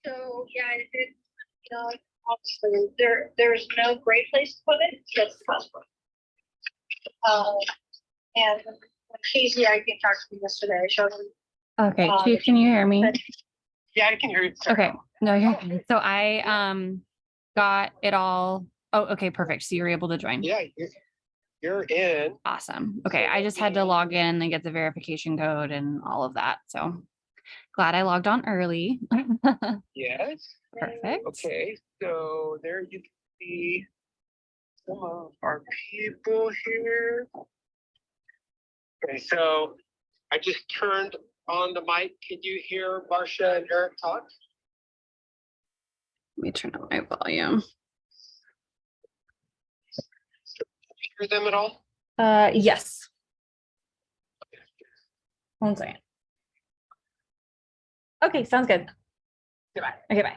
So yeah, obviously there's no great place to put it, just the hospital. And Casey, I can talk to you yesterday. I showed him. Okay, Chief, can you hear me? Yeah, I can hear you. Okay, no, you're good. So I got it all. Oh, okay, perfect. So you were able to join. Yeah, you're in. Awesome. Okay, I just had to log in and get the verification code and all of that. So glad I logged on early. Yes. Perfect. Okay, so there you can see some of our people here. Okay, so I just turned on the mic. Can you hear Marcia and Eric talk? Let me turn up my volume. Hear them at all? Yes. One second. Okay, sounds good. Goodbye. Okay, bye.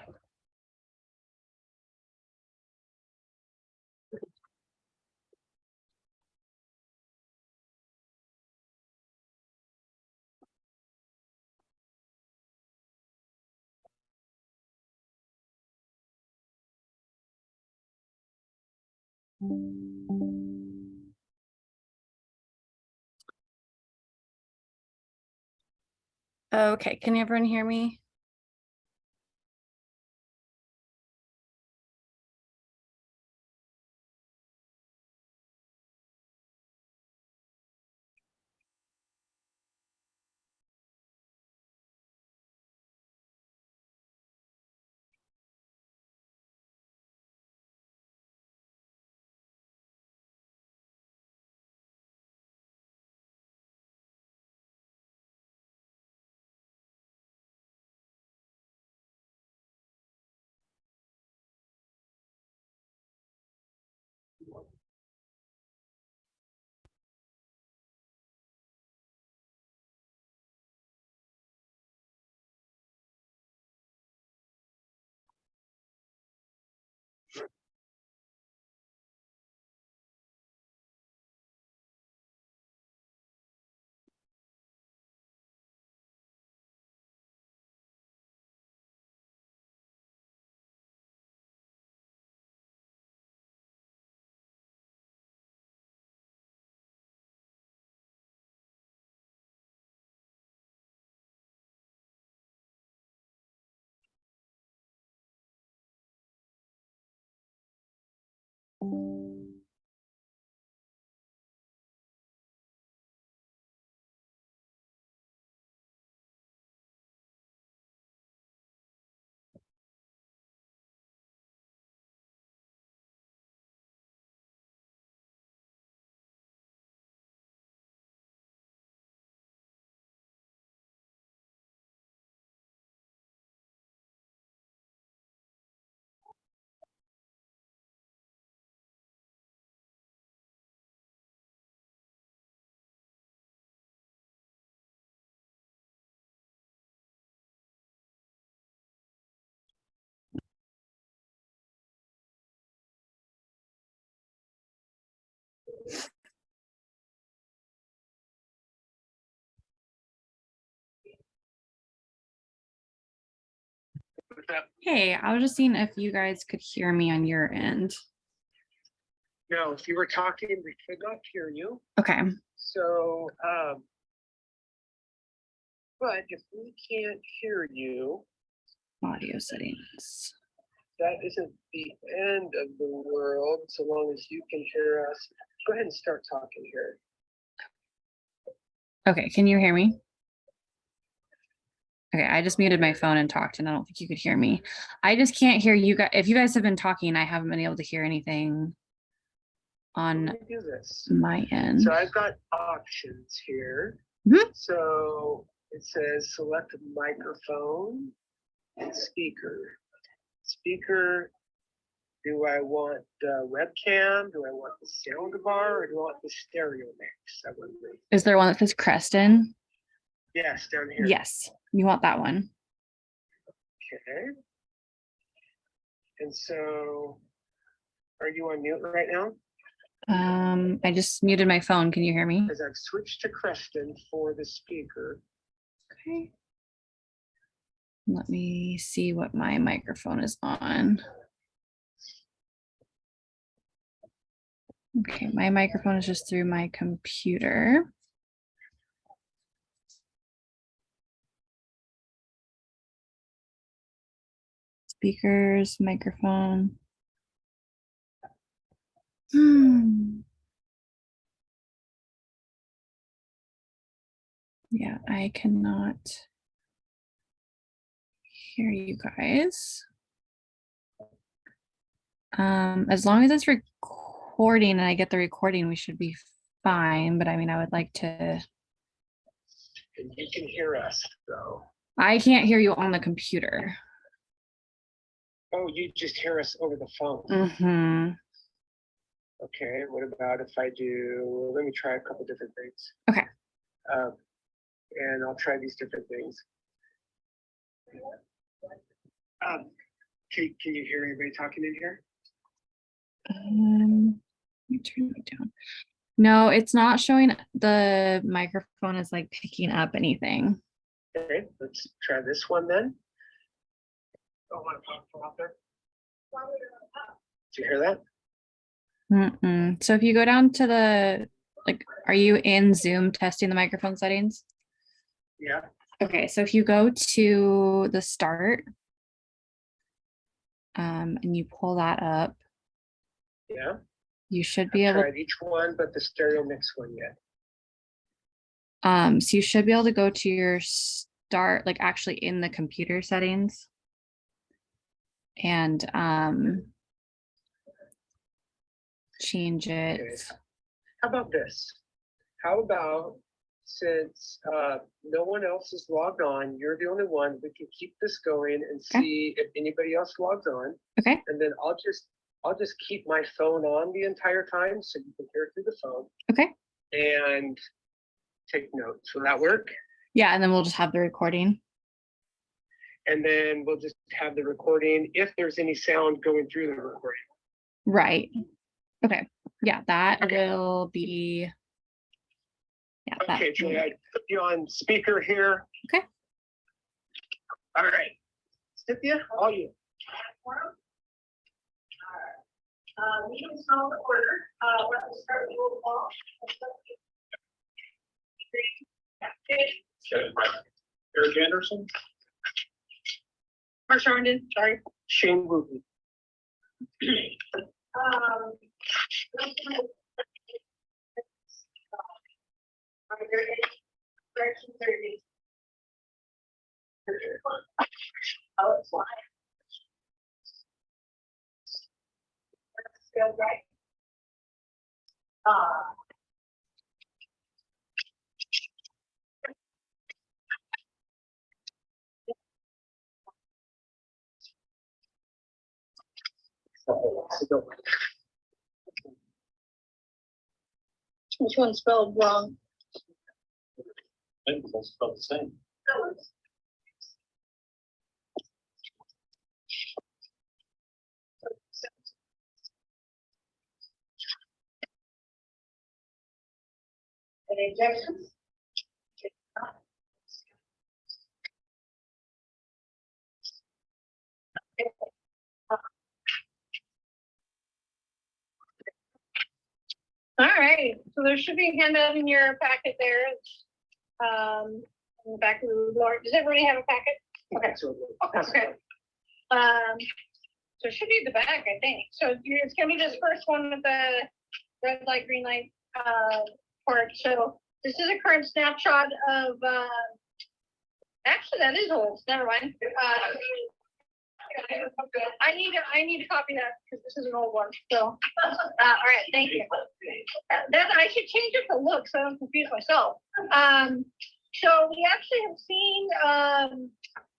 Okay, can everyone hear me? Hey, I was just seeing if you guys could hear me on your end. No, if you were talking, we could not hear you. Okay. So, but if we can't hear you, Audio settings. that isn't the end of the world, so long as you can hear us. Go ahead and start talking here. Okay, can you hear me? Okay, I just muted my phone and talked, and I don't think you could hear me. I just can't hear you guys. If you guys have been talking, I haven't been able to hear anything on Let me do this. my end. So I've got options here. Mhm. So it says select microphone and speaker. Speaker, do I want the webcam? Do I want the sound bar, or do I want the stereo mix? I wonder. Is there one that says Creston? Yes, down here. Yes, you want that one. Okay. And so, are you on mute right now? I just muted my phone. Can you hear me? Because I've switched to Creston for the speaker. Okay. Let me see what my microphone is on. Okay, my microphone is just through my computer. Speakers, microphone. Yeah, I cannot hear you guys. As long as it's recording and I get the recording, we should be fine. But I mean, I would like to. And you can hear us, though. I can't hear you on the computer. Oh, you just hear us over the phone. Mm-hmm. Okay, what about if I do, let me try a couple different things. Okay. And I'll try these different things. Can you hear anybody talking in here? Let me turn it down. No, it's not showing the microphone is like picking up anything. Okay, let's try this one then. Oh, want to talk from out there? Did you hear that? Mm-mm. So if you go down to the, like, are you in Zoom testing the microphone settings? Yeah. Okay, so if you go to the start, and you pull that up, Yeah. you should be I've able. tried each one, but the stereo mix one yet. So you should be able to go to your start, like actually in the computer settings, and change it. Okay. How about this? How about since no one else is logged on, you're the only one, we can keep this going and see if anybody else logs on. Okay. And then I'll just keep my phone on the entire time so you can hear through the phone. Okay. And take notes. Will that work? Yeah, and then we'll just have the recording. And then we'll just have the recording if there's any sound going through the recording. Right. Okay. Yeah, that Okay. will be. Yeah. Okay, Julie, I put you on speaker here. Okay. All right. Cynthia, all you. Meeting's on the order. Let's start with roll call. Eric Anderson. Mark Sharndon, sorry. Shane Wooten. Are there any corrections or needs? Oh, it's fine. Feel right. Which one spelled wrong? I think it's spelled the same. Any objections? All right, so there should be a handout in your packet there. In the back of the board. Does everybody have a packet? Okay. Okay. So it should be at the back, I think. So it's gonna be this first one with the red light, green light part. So this is a current snapshot of actually that is old. Never mind. I need to copy that because this is an old one. So all right, thank you. Then I should change it to look so I don't confuse myself. So we actually have seen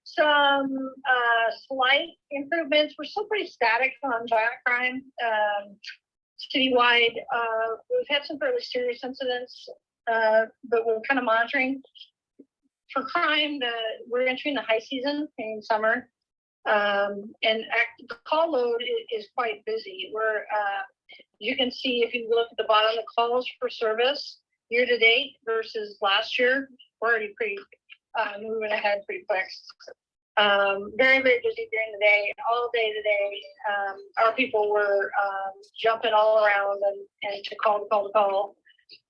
some slight improvements. We're still pretty static on violent crime citywide. We've had some fairly serious incidents, but we're kind of monitoring. For crime, we're entering the high season in summer, and the call load is quite busy. You can see if you look at the bottom, the calls for service year to date versus last year, we're already pretty moving ahead pretty quick. Very, very busy during the day, all day today. Our people were jumping all around and to call.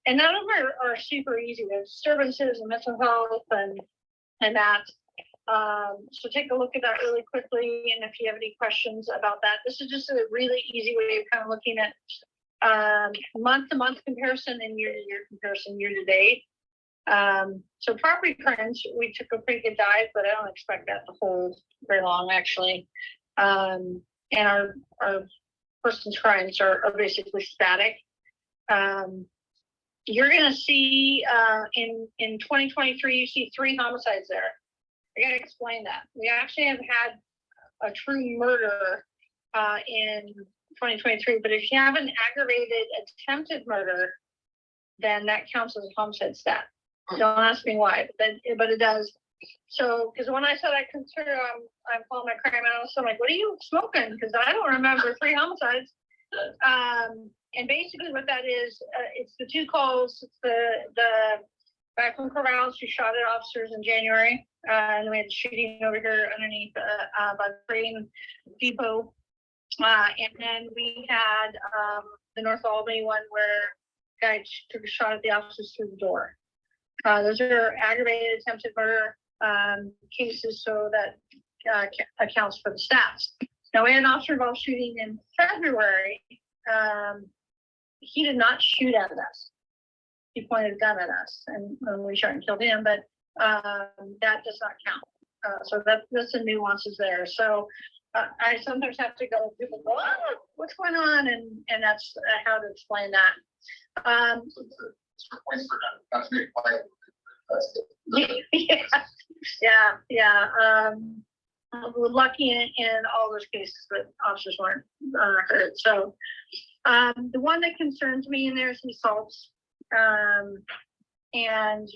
And none of them are super easy. There's disturbances and mental health and that. So take a look at that really quickly. And if you have any questions about that, this is just a really easy way of kind of looking at month-to-month comparison and year-to-year comparison, year-to-date. So property crimes, we took a pretty good dive, but I don't expect that to hold very long, actually. And our persons crimes are basically static. You're going to see in 2023, you see 3 homicides there. I got to explain that. We actually have had a true murder in 2023, but if you have an aggravated attempted murder, then that counts as a homicide stat. Don't ask me why, but it does. So, because when I said I consider I'm calling my crime analyst, I'm like, what are you smoking? Because I don't remember 3 homicides. And basically what that is, it's the 2 calls. It's the guy from Corvallis who shot at officers in January. And we had shooting over here underneath by the train depot. And then we had the North Albany one where guy took a shot at the officers through the door. Those are aggravated attempted murder cases, so that accounts for the stats. Now, we had an officer involved shooting in February. He did not shoot at us. He pointed a gun at us, and we shot and killed him, but that does not count. So that's the nuances there. So I sometimes have to go, people go, oh, what's going on? And that's how to explain that. We're lucky in all those cases that officers weren't hurt. So the one that concerns me in there is assaults. And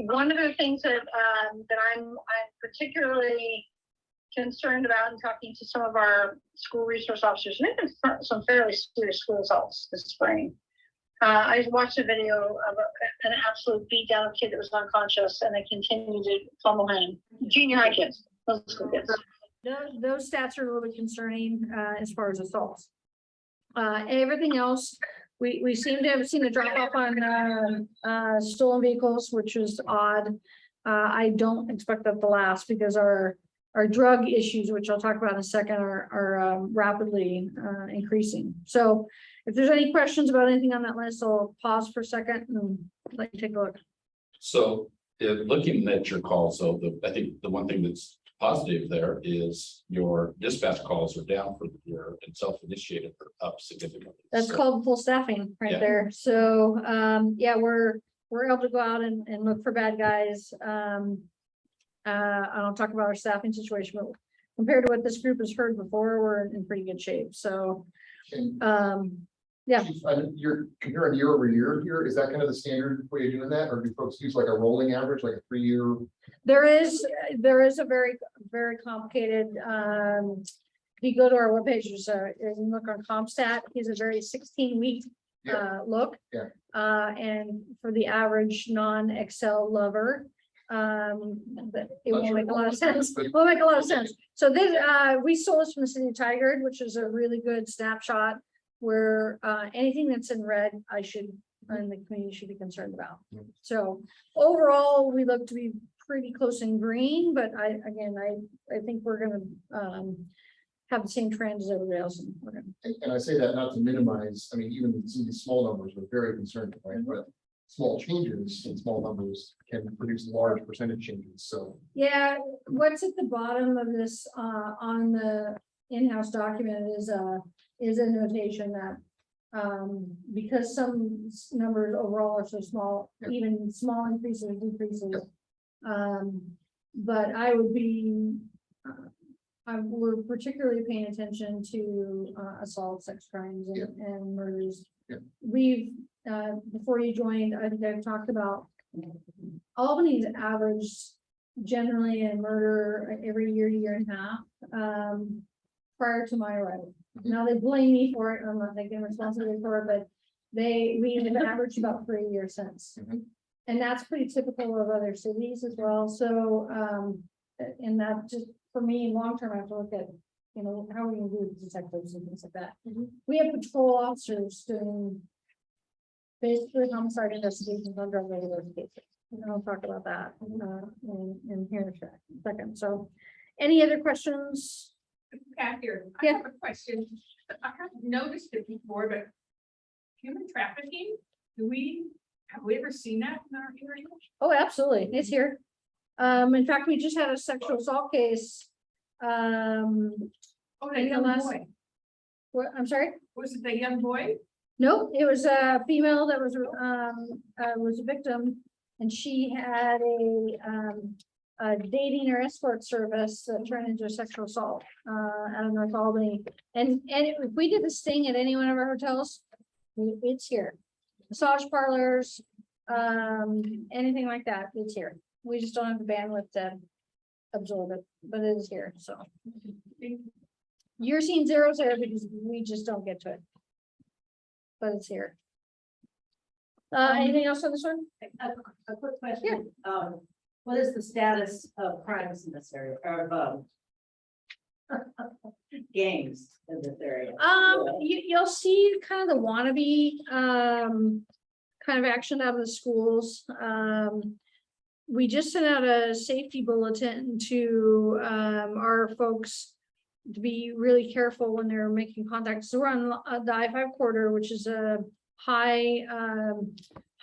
one of the things that I'm particularly concerned about in talking to some of our school resource officers, and there's been some fairly serious school assaults this spring. I watched a video of an absolute beat down of a kid that was unconscious, and they continued to pummel him. Junior high kids, those school kids. Those stats are a little bit concerning as far as assaults. Everything else, we seem to have seen a drop off on stolen vehicles, which is odd. I don't expect that to last because our drug issues, which I'll talk about in a second, are rapidly increasing. So if there's any questions about anything on that list, I'll pause for a second and let you take a look. So looking at your calls, so I think the one thing that's positive there is your dispatch calls are down for the year and self-initiated are up significantly. That's called full staffing right Yeah. there. So yeah, we're able to go out and look for bad guys. I don't talk about our staffing situation, but compared to what this group has heard before, we're in pretty good shape. So yeah. Chief, you're comparing year over year here. Is that kind of the standard way of doing that? Or do folks use like a rolling average, like a 3-year? There is a very, very complicated, if you go to our webpage, and look on CompStat, he's a very 16-week look. Yeah. And for the average non-Excel lover, but it won't make a lot of sense. It won't make a lot of sense. So this, we stole this from the city of Tigard, which is a really good snapshot where anything that's in red, and the community should be concerned about. So overall, we look to be pretty close in green, but I think we're gonna have the same trend as everybody else. And I say that not to minimize, I mean, even some of these small numbers are very concerning, right? But small changes in small numbers can produce large percentage changes. So Yeah, what's at the bottom of this on the in-house document is a notation that because some numbers overall are so small, even small increases or decreases. But I would be we're particularly paying attention to assault, sex crimes, and murders. We've before you joined, I think I've talked about Albany's average generally in murder every year to year and a half prior to my arrival. Now they blame me for it. I'm not taking responsibility for it, but we have averaged about 3 years since. And that's pretty typical of other cities as well. So And that just, for me, long term, I have to look at, you know, how are we gonna do with detectives and things like that. We have patrol officers doing basically homicide investigations on drug regular cases. And I'll talk about that in here in a second. So any other questions? Pat here. Yeah. I have a question. I haven't noticed it before, but human trafficking, have we ever seen that in our area? Oh, absolutely. It's here. In fact, we just had a sexual assault case. Oh, In the the young last- boy. What, I'm sorry? Was it the young boy? No, it was a female that was a victim, and she had a dating or escort service that turned into a sexual assault out of North Albany. And if we did this thing at any one of our hotels, it's here. Massage parlors, anything like that, it's here. We just don't have the bandwidth to absorb it, but it is here. So you're seeing zeros there because we just don't get to it. But it's here. Anything else on this one? A quick question. What is the status of crimes in this area, or gangs in this area? You'll see kind of the wannabe, kind of action out of the schools. We just sent out a safety bulletin to, our folks to be really careful when they're making contact. So we're on the I-5 corridor, which is a high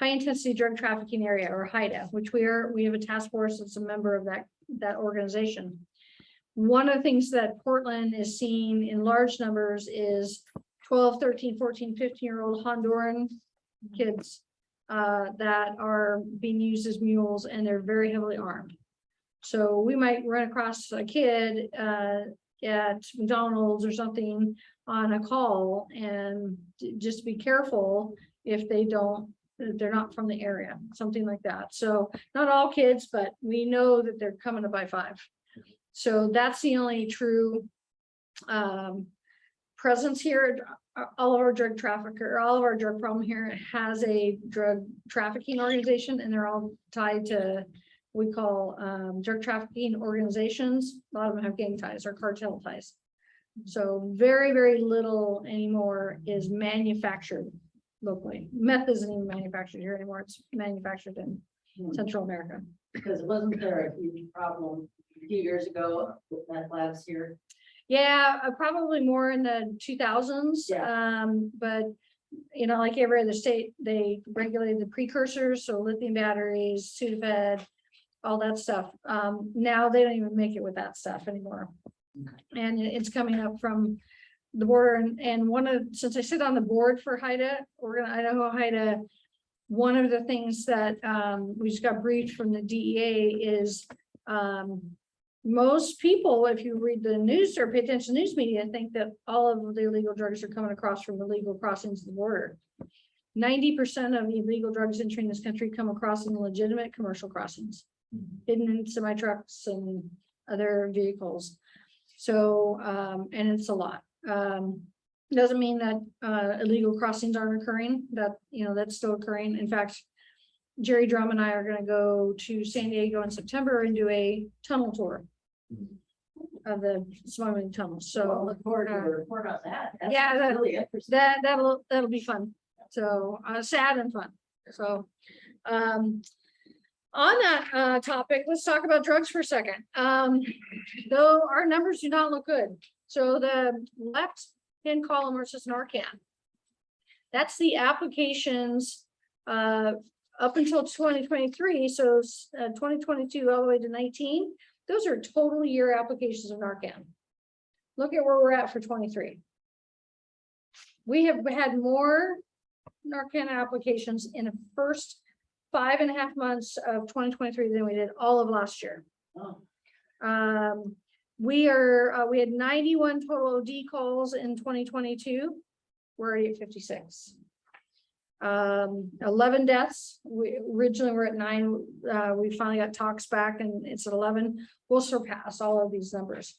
intensity drug trafficking area, or HIDA, which we have a task force that's a member of that organization. One of the things that Portland is seeing in large numbers is 12, 13, 14, 15-year-old Honduran kids that are being used as mules, and they're very heavily armed. So we might run across a kid at McDonald's or something on a call, and just be careful if they're not from the area, something like that. So not all kids, but we know that they're coming to buy 5. So that's the only true presence here. All of our drug problem here has a drug trafficking organization, and they're all tied to we call drug trafficking organizations. A lot of them have gang ties or cartel ties. So very, very little anymore is manufactured locally. Meth isn't even manufactured here anymore. It's manufactured in Central America. Because wasn't there a huge problem a few years ago with meth labs here? Yeah, probably more in the 2000s. Yeah. But you know, like every other state, they regulated the precursors, so lithium batteries, Sudafed, all that stuff. Now they don't even make it with that stuff anymore. And it's coming up from the border. And since I sit on the board for HIDA, Idaho HIDA, one of the things that we just got briefed from the DEA is most people, if you read the news or pay attention to news media, think that all of the illegal drugs are coming across from the legal crossings of the border. 90% of illegal drugs entering this country come across in legitimate commercial crossings, hidden in semi trucks and other vehicles. So, and it's a lot. Doesn't mean that illegal crossings aren't occurring. That's still occurring. In fact, Jerry Drum and I are going to go to San Diego in September and do a tunnel tour of the smuggling tunnels. So Well, look forward to a report on that. That's yeah, really interesting. that'll be fun. So sad and fun. So on that topic, let's talk about drugs for a second. Though our numbers do not look good. So the left hand column versus Narcan. That's the applications up until 2023. So 2022 all the way to 19. Those are total year applications of Narcan. Look at where we're at for 23. We have had more Narcan applications in the first 5.5 months of 2023 than we did all of last year. Oh. We had 91 total OD calls in 2022. We're already at 56. 11 deaths. We originally were at 9. We finally got talks back and it's at 11. We'll surpass all of these numbers.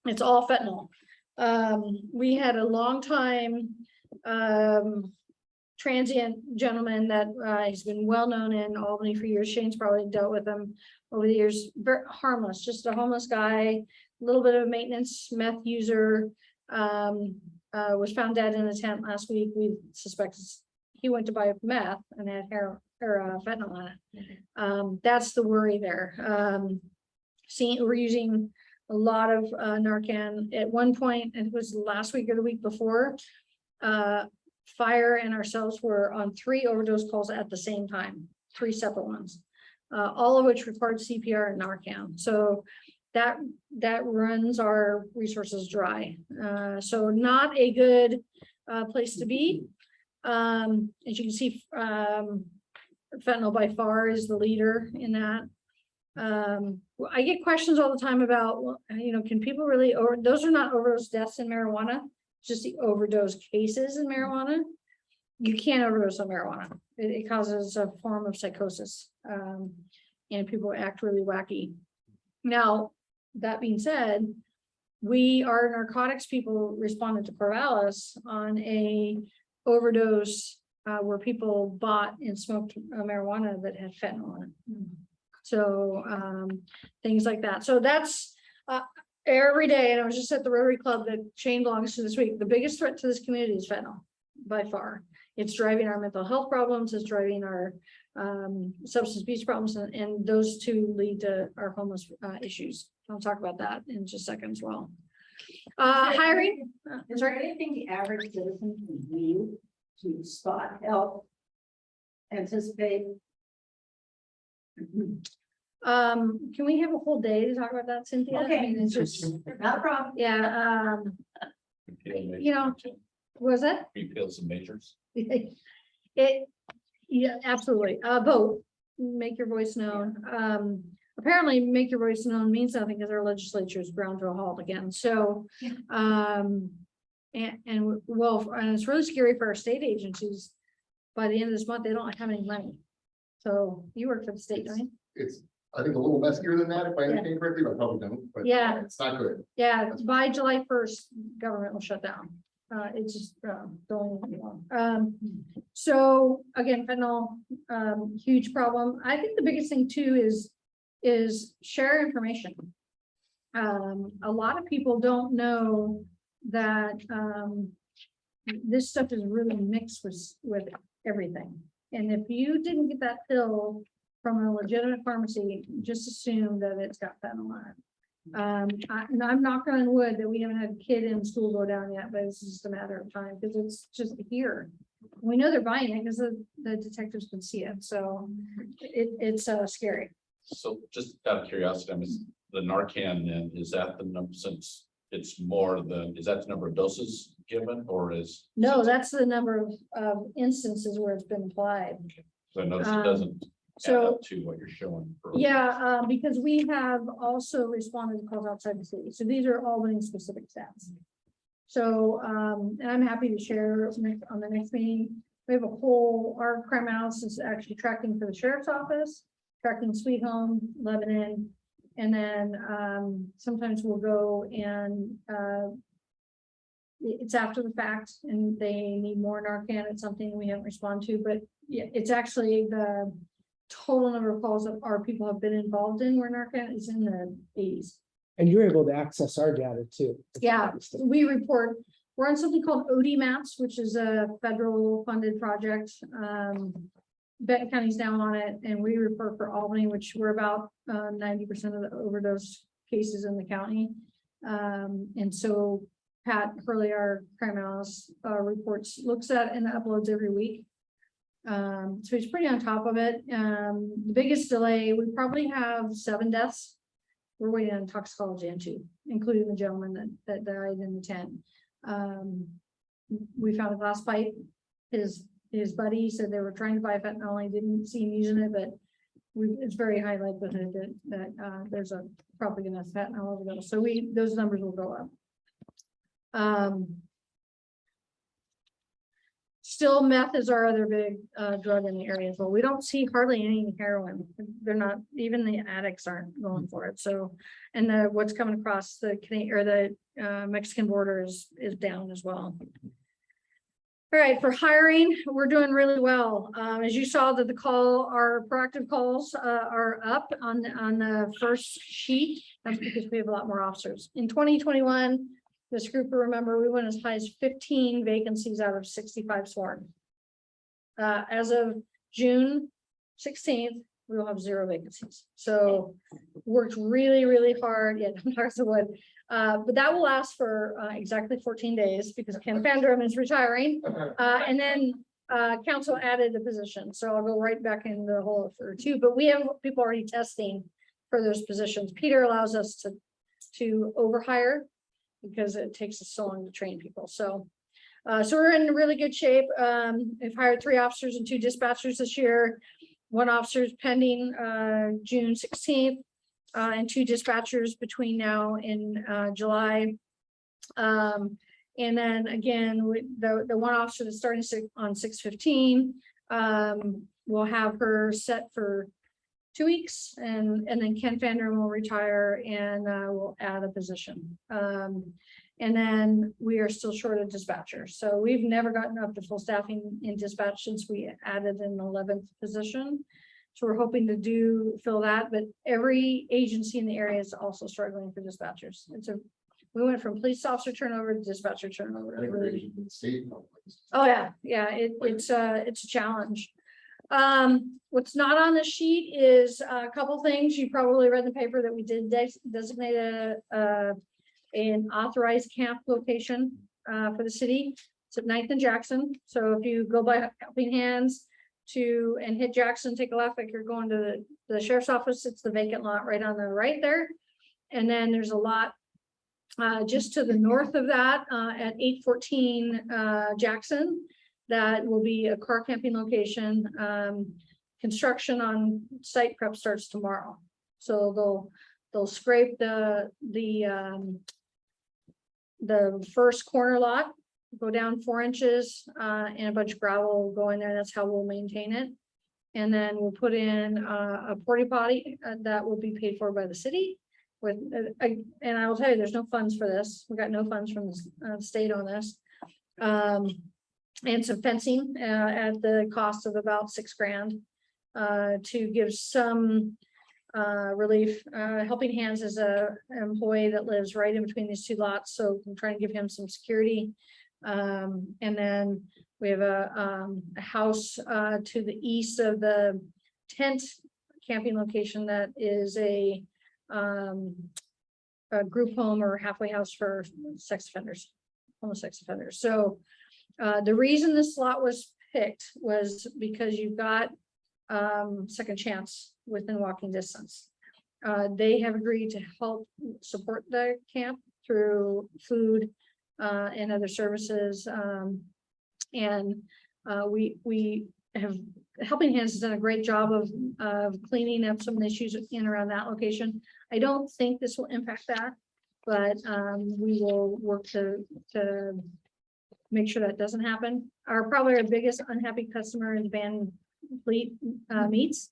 It's all fentanyl. We had a long time transient gentleman that has been well known in Albany for years. Shane's probably dealt with him over the years. Very harmless, just a homeless guy, a little bit of maintenance, meth user. Was found dead in a tent last week. We suspect he went to buy meth and had fentanyl on it. That's the worry there. We're using a lot of Narcan. At one point, it was last week or the week before, Fire and ourselves were on 3 overdose calls at the same time, 3 separate ones, all of which required CPR and Narcan. So that runs our resources dry. So not a good place to be. As you can see, fentanyl by far is the leader in that. I get questions all the time about, well, can people really those are not overdose deaths in marijuana, just the overdose cases in marijuana. You can't overdose on marijuana. It causes a form of psychosis, and people act really wacky. Now, that being said, our narcotics people responded to Corvallis on a overdose where people bought and smoked marijuana that had fentanyl in it. So things like that. So that's every day. And I was just at the Rotary Club that Shane belongs to this week. The biggest threat to this community is fentanyl by far. It's driving our mental health problems. It's driving our substance abuse problems. And those two lead to our homeless issues. I'll talk about that in just a second as well. Hiring. Is there anything the average citizen can do to spot, help, anticipate? Can we have a whole day to talk about that, Cynthia? Okay. I mean, it's just, Not a problem. yeah, was that? Repeal some measures. Yeah, absolutely. Vote, make your voice known. Apparently make your voice known means nothing because our legislature is ground to a halt again. So, and it's really scary for our state agencies. By the end of this month, they don't have any money. So you work for the state, don't you? It's, I think, a little messier than that, if I understand correctly, but I probably don't, but Yeah. it's not good. Yeah, by July 1st, government will shut down. It's just going on. So again, fentanyl, huge problem. I think the biggest thing too is share information. A lot of people don't know that this stuff is really mixed with everything. And if you didn't get that pill from a legitimate pharmacy, just assume that it's got fentanyl on it. I'm knocking on wood that we haven't had a kid in school go down yet, but it's just a matter of time because it's just here. We know they're buying it because the detectives can see it. So it's scary. So just out of curiosity, I mean, the Narcan then, is that the number, since it's more than, is that the number of doses given or is? No, that's the number of instances where it's been applied. So I noticed it doesn't add So up to what you're showing. yeah, because we have also responded to calls outside the city. So these are Albany specific stats. So and I'm happy to share on the next meeting. We have our crime analysis is actually tracking for the sheriff's office, tracking Sweet Home, Lebanon, and then sometimes we'll go and it's after the fact and they need more Narcan. It's something we haven't responded to, but yeah, it's actually the total number of calls that our people have been involved in where Narcan is in the 80s. And you're able to access our data too. Yeah, we report, we're on something called OD Maps, which is a federal funded project. Benton County's now on it, and we report for Albany, which we're about 90% of the overdose cases in the county. And so Pat Hurley, our crime analyst, reports, looks at and uploads every week. So he's pretty on top of it. The biggest delay, we probably have 7 deaths. We're waiting on toxicology into, including the gentleman that died in the tent. We found a glass pipe. His buddy said they were trying to buy fentanyl. He didn't see him using it, but it's very high likelihood that there's probably gonna fentanyl overdose. So those numbers will go up. Still, meth is our other big drug in the area as well. We don't see hardly any heroin. They're not, even the addicts aren't going for it. So, and what's coming across the Canadian or the Mexican border is down as well. All right, for hiring, we're doing really well. As you saw that our proactive calls are up on the first sheet. That's because we have a lot more officers. In 2021, this group, remember, we went as high as 15 vacancies out of 65 sworn. As of June 16th, we will have 0 vacancies. So worked really, really hard. Yeah, hearts of wood. But that will last for exactly 14 days because Ken Fandrum is retiring. And then council added a position. So I'll go right back in the hole for 2. But we have people already testing for those positions. Peter allows us to overhire because it takes us so long to train people. So we're in really good shape. We've hired 3 officers and 2 dispatchers this year. 1 officer is pending June 16th. And 2 dispatchers between now and July. And then again, the 1 officer that's starting on 6/15, we'll have her set for 2 weeks, and then Ken Fandrum will retire, and we'll add a position. And then we are still short of dispatchers, so we've never gotten up to full staffing in dispatch since we added an 11th position. So we're hoping to fill that, but every agency in the area is also struggling for dispatchers. We went from police officer turnover to dispatcher turnover. I think we're in the state. Oh, yeah, it's a challenge. What's not on the sheet is a couple things. You probably read in the paper that we did designate an authorized camp location for the city. It's at 9th and Jackson. So if you go by Helping Hands and hit Jackson, take a left like you're going to the sheriff's office, it's the vacant lot right on the right there. And then there's a lot just to the north of that at 814 Jackson. That will be a car camping location. Construction on site prep starts tomorrow. So they'll scrape the first corner lot, go down 4 inches, and a bunch of gravel will go in there. That's how we'll maintain it. And then we'll put in a porta potty that will be paid for by the city. And I will tell you, there's no funds for this. We got no funds from the state on this. And some fencing at the cost of about $6,000 to give some relief. Helping Hands is an employee that lives right in between these 2 lots, so I'm trying to give him some security. And then we have a house to the east of the tent camping location that is a group home or halfway house for sex offenders, homeless sex offenders. So the reason this lot was picked was because you've got Second Chance within walking distance. They have agreed to help support the camp through food and other services. And we have Helping Hands has done a great job of cleaning up some of the issues in and around that location. I don't think this will impact that, but we will work to make sure that doesn't happen. Probably our biggest unhappy customer is Van Fleet Meats.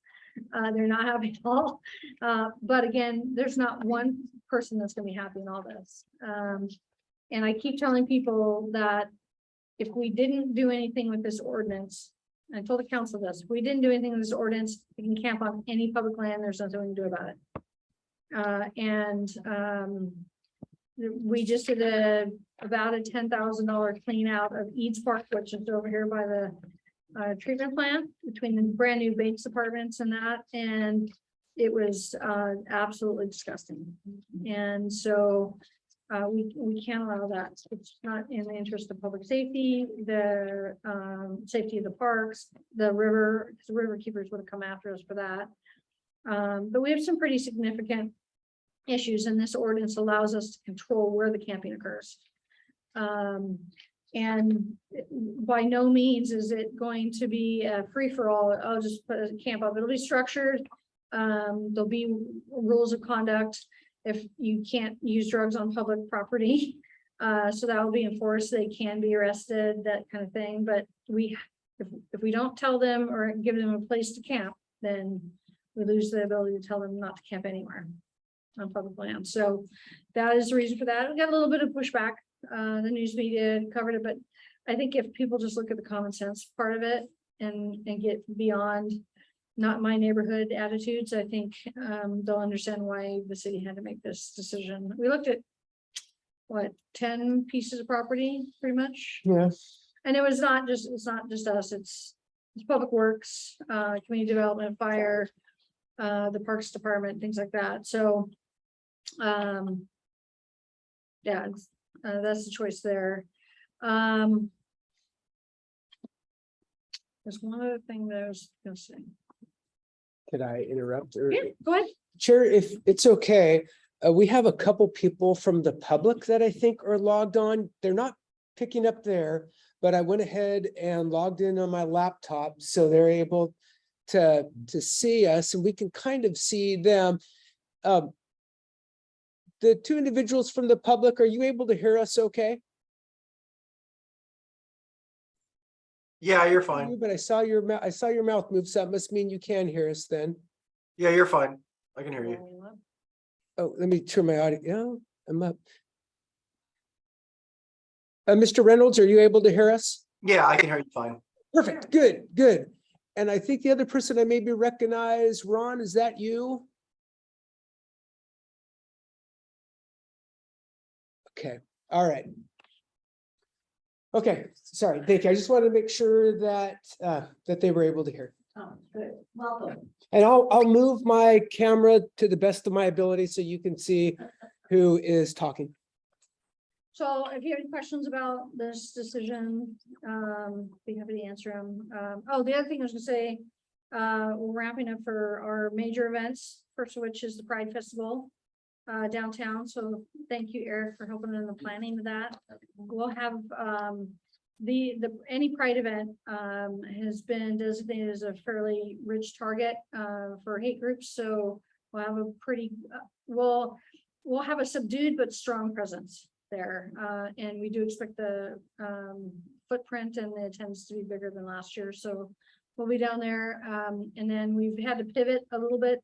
They're not happy at all. But again, there's not one person that's gonna be happy in all this. And I keep telling people that if we didn't do anything with this ordinance, I told the council this, if we didn't do anything with this ordinance, we can camp on any public land, there's nothing we can do about it. We just did about a $10,000 clean out of Eads Park, which is over here by the treatment plant between the brand new Bates apartments and that, and it was absolutely disgusting. And so we can't allow that. It's not in the interest of public safety, the safety of the parks, the river, because the river keepers would have come after us for that. But we have some pretty significant issues, and this ordinance allows us to control where the camping occurs. And by no means is it going to be a free-for-all. I'll just put a camp up. It'll be structured. There'll be rules of conduct if you can't use drugs on public property. So that will be enforced. They can be arrested, that kind of thing. But if we don't tell them or give them a place to camp, then we lose the ability to tell them not to camp anywhere on public land. So that is the reason for that. We got a little bit of pushback. The news media covered it, but I think if people just look at the common sense part of it and get beyond not my neighborhood attitudes, I think they'll understand why the city had to make this decision. We looked at what, 10 pieces of property, pretty much. Yeah. And it's not just us, it's Public Works, Community Development, Fire, the Parks Department, things like that. So yeah, that's the choice there. There's one other thing that I was gonna say. Could I interrupt? Or- Yeah, go ahead. Chair, if it's okay, we have a couple people from the public that I think are logged on. They're not picking up there, but I went ahead and logged in on my laptop, so they're able to see us and we can kind of see them. The two individuals from the public, are you able to hear us okay? Yeah, you're fine. But I saw your mouth move, so that must mean you can hear us then. Yeah, you're fine. I can hear you. Oh, let me turn my audio. Yeah, I'm up. Mr. Reynolds, are you able to hear us? Yeah, I can hear you fine. Perfect, good. And I think the other person I maybe recognize, Ron, is that you? Okay, all right. Okay, sorry, thank you. I just wanted to make sure that that they were able to hear. Oh, good, welcome. And I'll move my camera to the best of my ability so you can see who is talking. So if you have any questions about this decision, be happy to answer them. Oh, the other thing I was gonna say, we're ramping up for our major events, first of which is the Pride Festival downtown. So thank you, Eric, for helping in the planning of that. We'll have any Pride event has been designated as a fairly rich target for hate groups. So we'll have a pretty we'll have a subdued but strong presence there, and we do expect the footprint and the attendance to be bigger than last year. So we'll be down there, and then we've had to pivot a little bit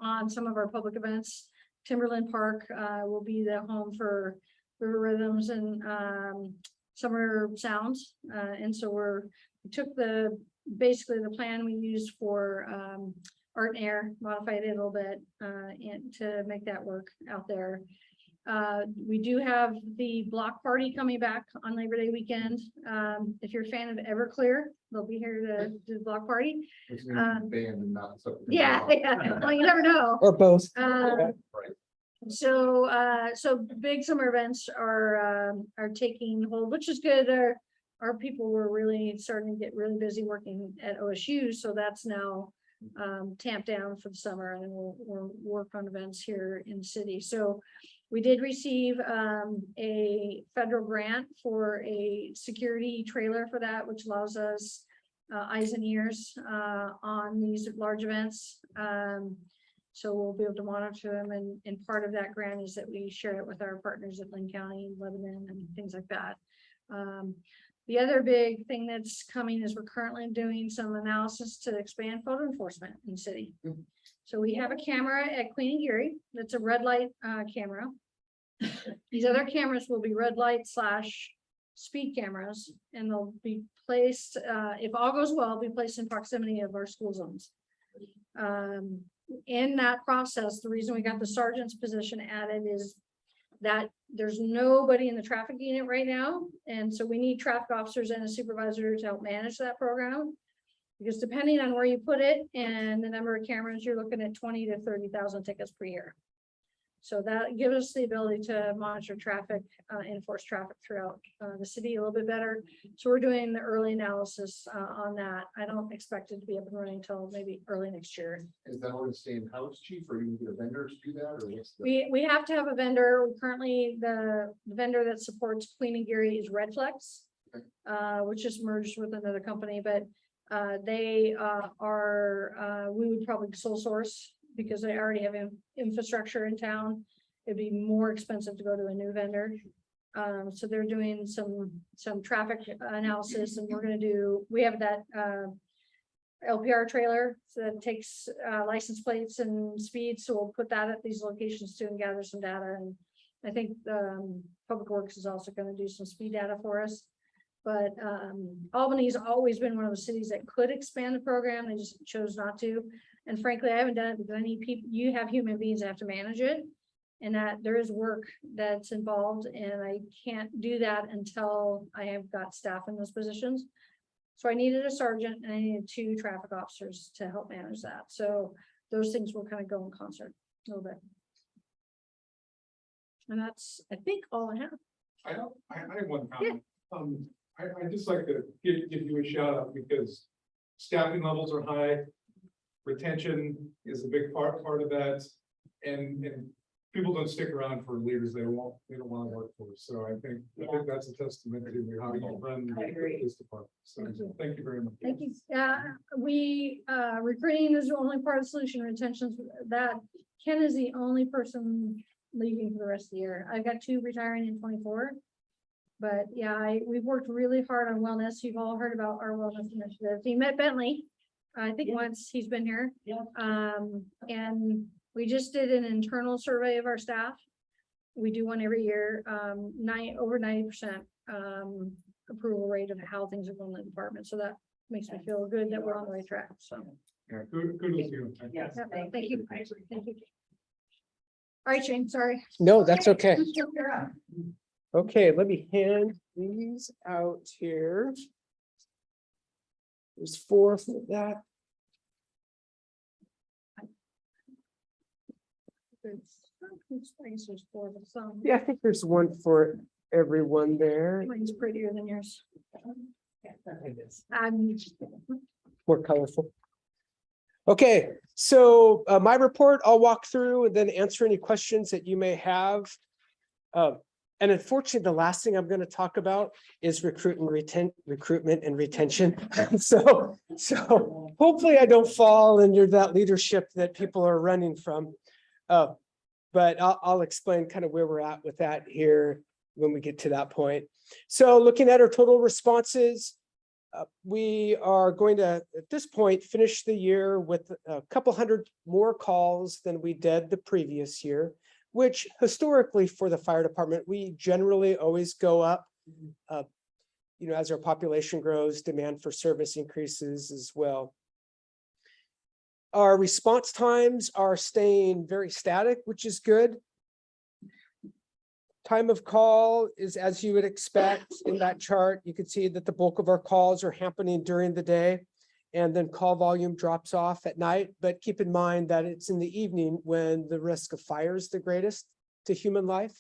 on some of our public events. Timberland Park will be the home for River Rhythms and Summer Sounds, and so we took basically the plan we used for Art and Air, modified it a little bit and to make that work out there. We do have the block party coming back on Labor Day weekend. If you're a fan of Everclear, they'll be here to do the block party. It's gonna be banned and not something. Yeah, well, you never know. Or both. Right. So big summer events are taking hold, which is good. Our people were really starting to get really busy working at OSU, so that's now tamped down for the summer, and then we'll work on events here in the city. So we did receive a federal grant for a security trailer for that, which allows us eyes and ears on these large events. So we'll be able to monitor them, and part of that grant is that we share it with our partners at Lynn County, Lebanon, and things like that. The other big thing that's coming is we're currently doing some analysis to expand photo enforcement in the city. So we have a camera at Queen and Geary that's a red light camera. These other cameras will be red light / speed cameras, and they'll be placed, if all goes well, be placed in proximity of our school zones. In that process, the reason we got the sergeant's position added is that there's nobody in the traffic unit right now. And so we need traffic officers and a supervisor to help manage that program. Because depending on where you put it and the number of cameras, you're looking at 20 to 30,000 tickets per year. So that gives us the ability to monitor traffic, enforce traffic throughout the city a little bit better. So we're doing the early analysis on that. I don't expect it to be up and running until maybe early next year. Is that going to stay in house, chief, or you get a vendor to do that, or what's the? We have to have a vendor. Currently, the vendor that supports Queen and Geary is Redflex, which is merged with another company, but they we would probably sole source because they already have infrastructure in town. It'd be more expensive to go to a new vendor. So they're doing some traffic analysis, and we have that LPR trailer that takes license plates and speed. So we'll put that at these locations too and gather some data. And I think Public Works is also going to do some speed data for us. But Albany's always been one of the cities that could expand the program. They just chose not to. And frankly, I haven't done it because I need people, you have human beings that have to manage it. And that there is work that's involved, and I can't do that until I have got staff in those positions. So I needed a sergeant and I needed 2 traffic officers to help manage that. So those things will kind of go in concert a little bit. And that's, I think, all I have. I have one comment. I just like to give you a shout out because staffing levels are high. Retention is a big part of that. And people don't stick around for leaders they don't want to work for. So I think that's a testament to how you run I agree. this department. So thank you very much. Thank you. We, recruiting is the only part of the solution. Retention, that Ken is the only person leaving for the rest of the year. I've got 2 retiring in 24. But yeah, we've worked really hard on wellness. You've all heard about our wellness initiative. You met Bentley, I think once he's been here. Yeah. And we just did an internal survey of our staff. We do one every year, over 90% approval rate of how things are going in the department. So that makes me feel good that we're on the right track. So Yeah, kudos to you. Thank you. Yes, yeah, thank thank you. you. Thank you. All right, Shane, sorry. No, that's okay. You're up. Okay, let me hand these out here. There's 4 for that. I guess there's 4 of some. Yeah, I think there's 1 for everyone there. Mine's prettier than yours. More colorful. Okay, so my report, I'll walk through and then answer any questions that you may have. And unfortunately, the last thing I'm going to talk about is recruitment and retention. So hopefully I don't fall under that leadership that people are running from. But I'll explain kind of where we're at with that here when we get to that point. So looking at our total responses, we are going to, at this point, finish the year with a couple hundred more calls than we did the previous year, which historically for the fire department, we generally always go up. As our population grows, demand for service increases as well. Our response times are staying very static, which is good. Time of call is as you would expect in that chart. You can see that the bulk of our calls are happening during the day, and then call volume drops off at night. But keep in mind that it's in the evening when the risk of fire is the greatest to human life.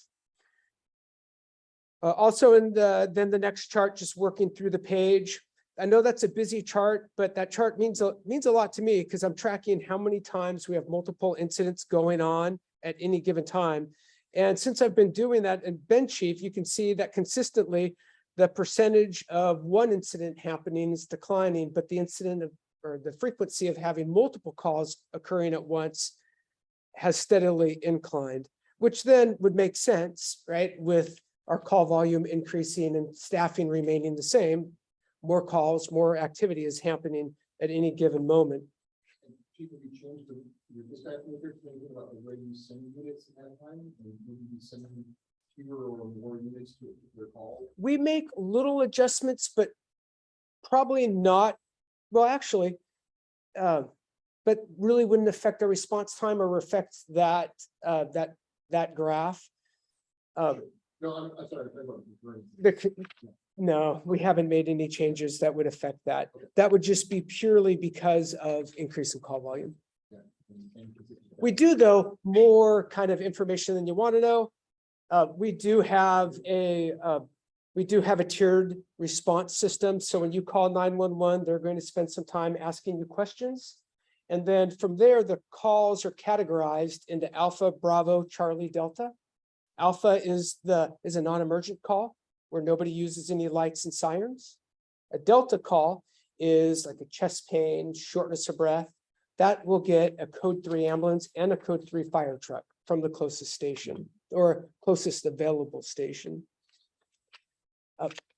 Also in the next chart, just working through the page. I know that's a busy chart, but that chart means a lot to me because I'm tracking how many times we have multiple incidents going on at any given time. And since I've been doing that in bench chief, you can see that consistently the percentage of one incident happening is declining, but the the frequency of having multiple calls occurring at once has steadily inclined, which then would make sense, right? With our call volume increasing and staffing remaining the same, more calls, more activity is happening at any given moment. Chief, have you changed your dispatch matrix, thinking about the way you send units at that time? And maybe you send fewer or more units to their call? We make little adjustments, but probably not, well, actually, but really wouldn't affect our response time or affect that graph. No, I'm sorry. No, we haven't made any changes that would affect that. That would just be purely because of increase in call volume. We do, though, more kind of information than you want to know. We do have a tiered response system. So when you call 911, they're going to spend some time asking you questions. And then from there, the calls are categorized into Alpha, Bravo, Charlie, Delta. Alpha is a non-emergent call where nobody uses any lights and sirens. A Delta call is like a chest pain, shortness of breath. That will get a code 3 ambulance and a code 3 fire truck from the closest station or closest available station.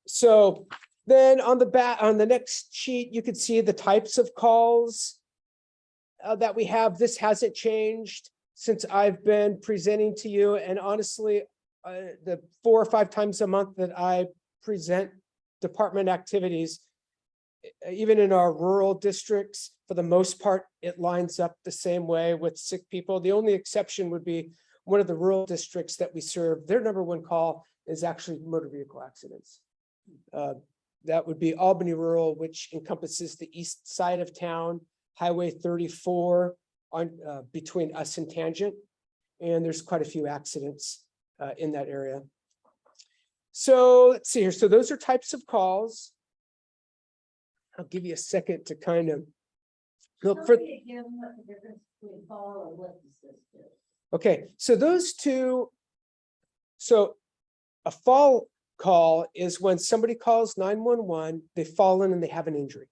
So then on the next sheet, you can see the types of calls that we have. This hasn't changed since I've been presenting to you. And honestly, the 4 or 5 times a month that I present department activities, even in our rural districts, for the most part, it lines up the same way with sick people. The only exception would be one of the rural districts that we serve. Their number one call is actually motor vehicle accidents. That would be Albany Rural, which encompasses the east side of town, Highway 34 on between us and Tangent. And there's quite a few accidents in that area. So let's see here. So those are types of calls. I'll give you a second to kind of look for. Again, what the difference between fall and lift assist is. Okay, so those two. So a fall call is when somebody calls 911, they've fallen and they have an injury.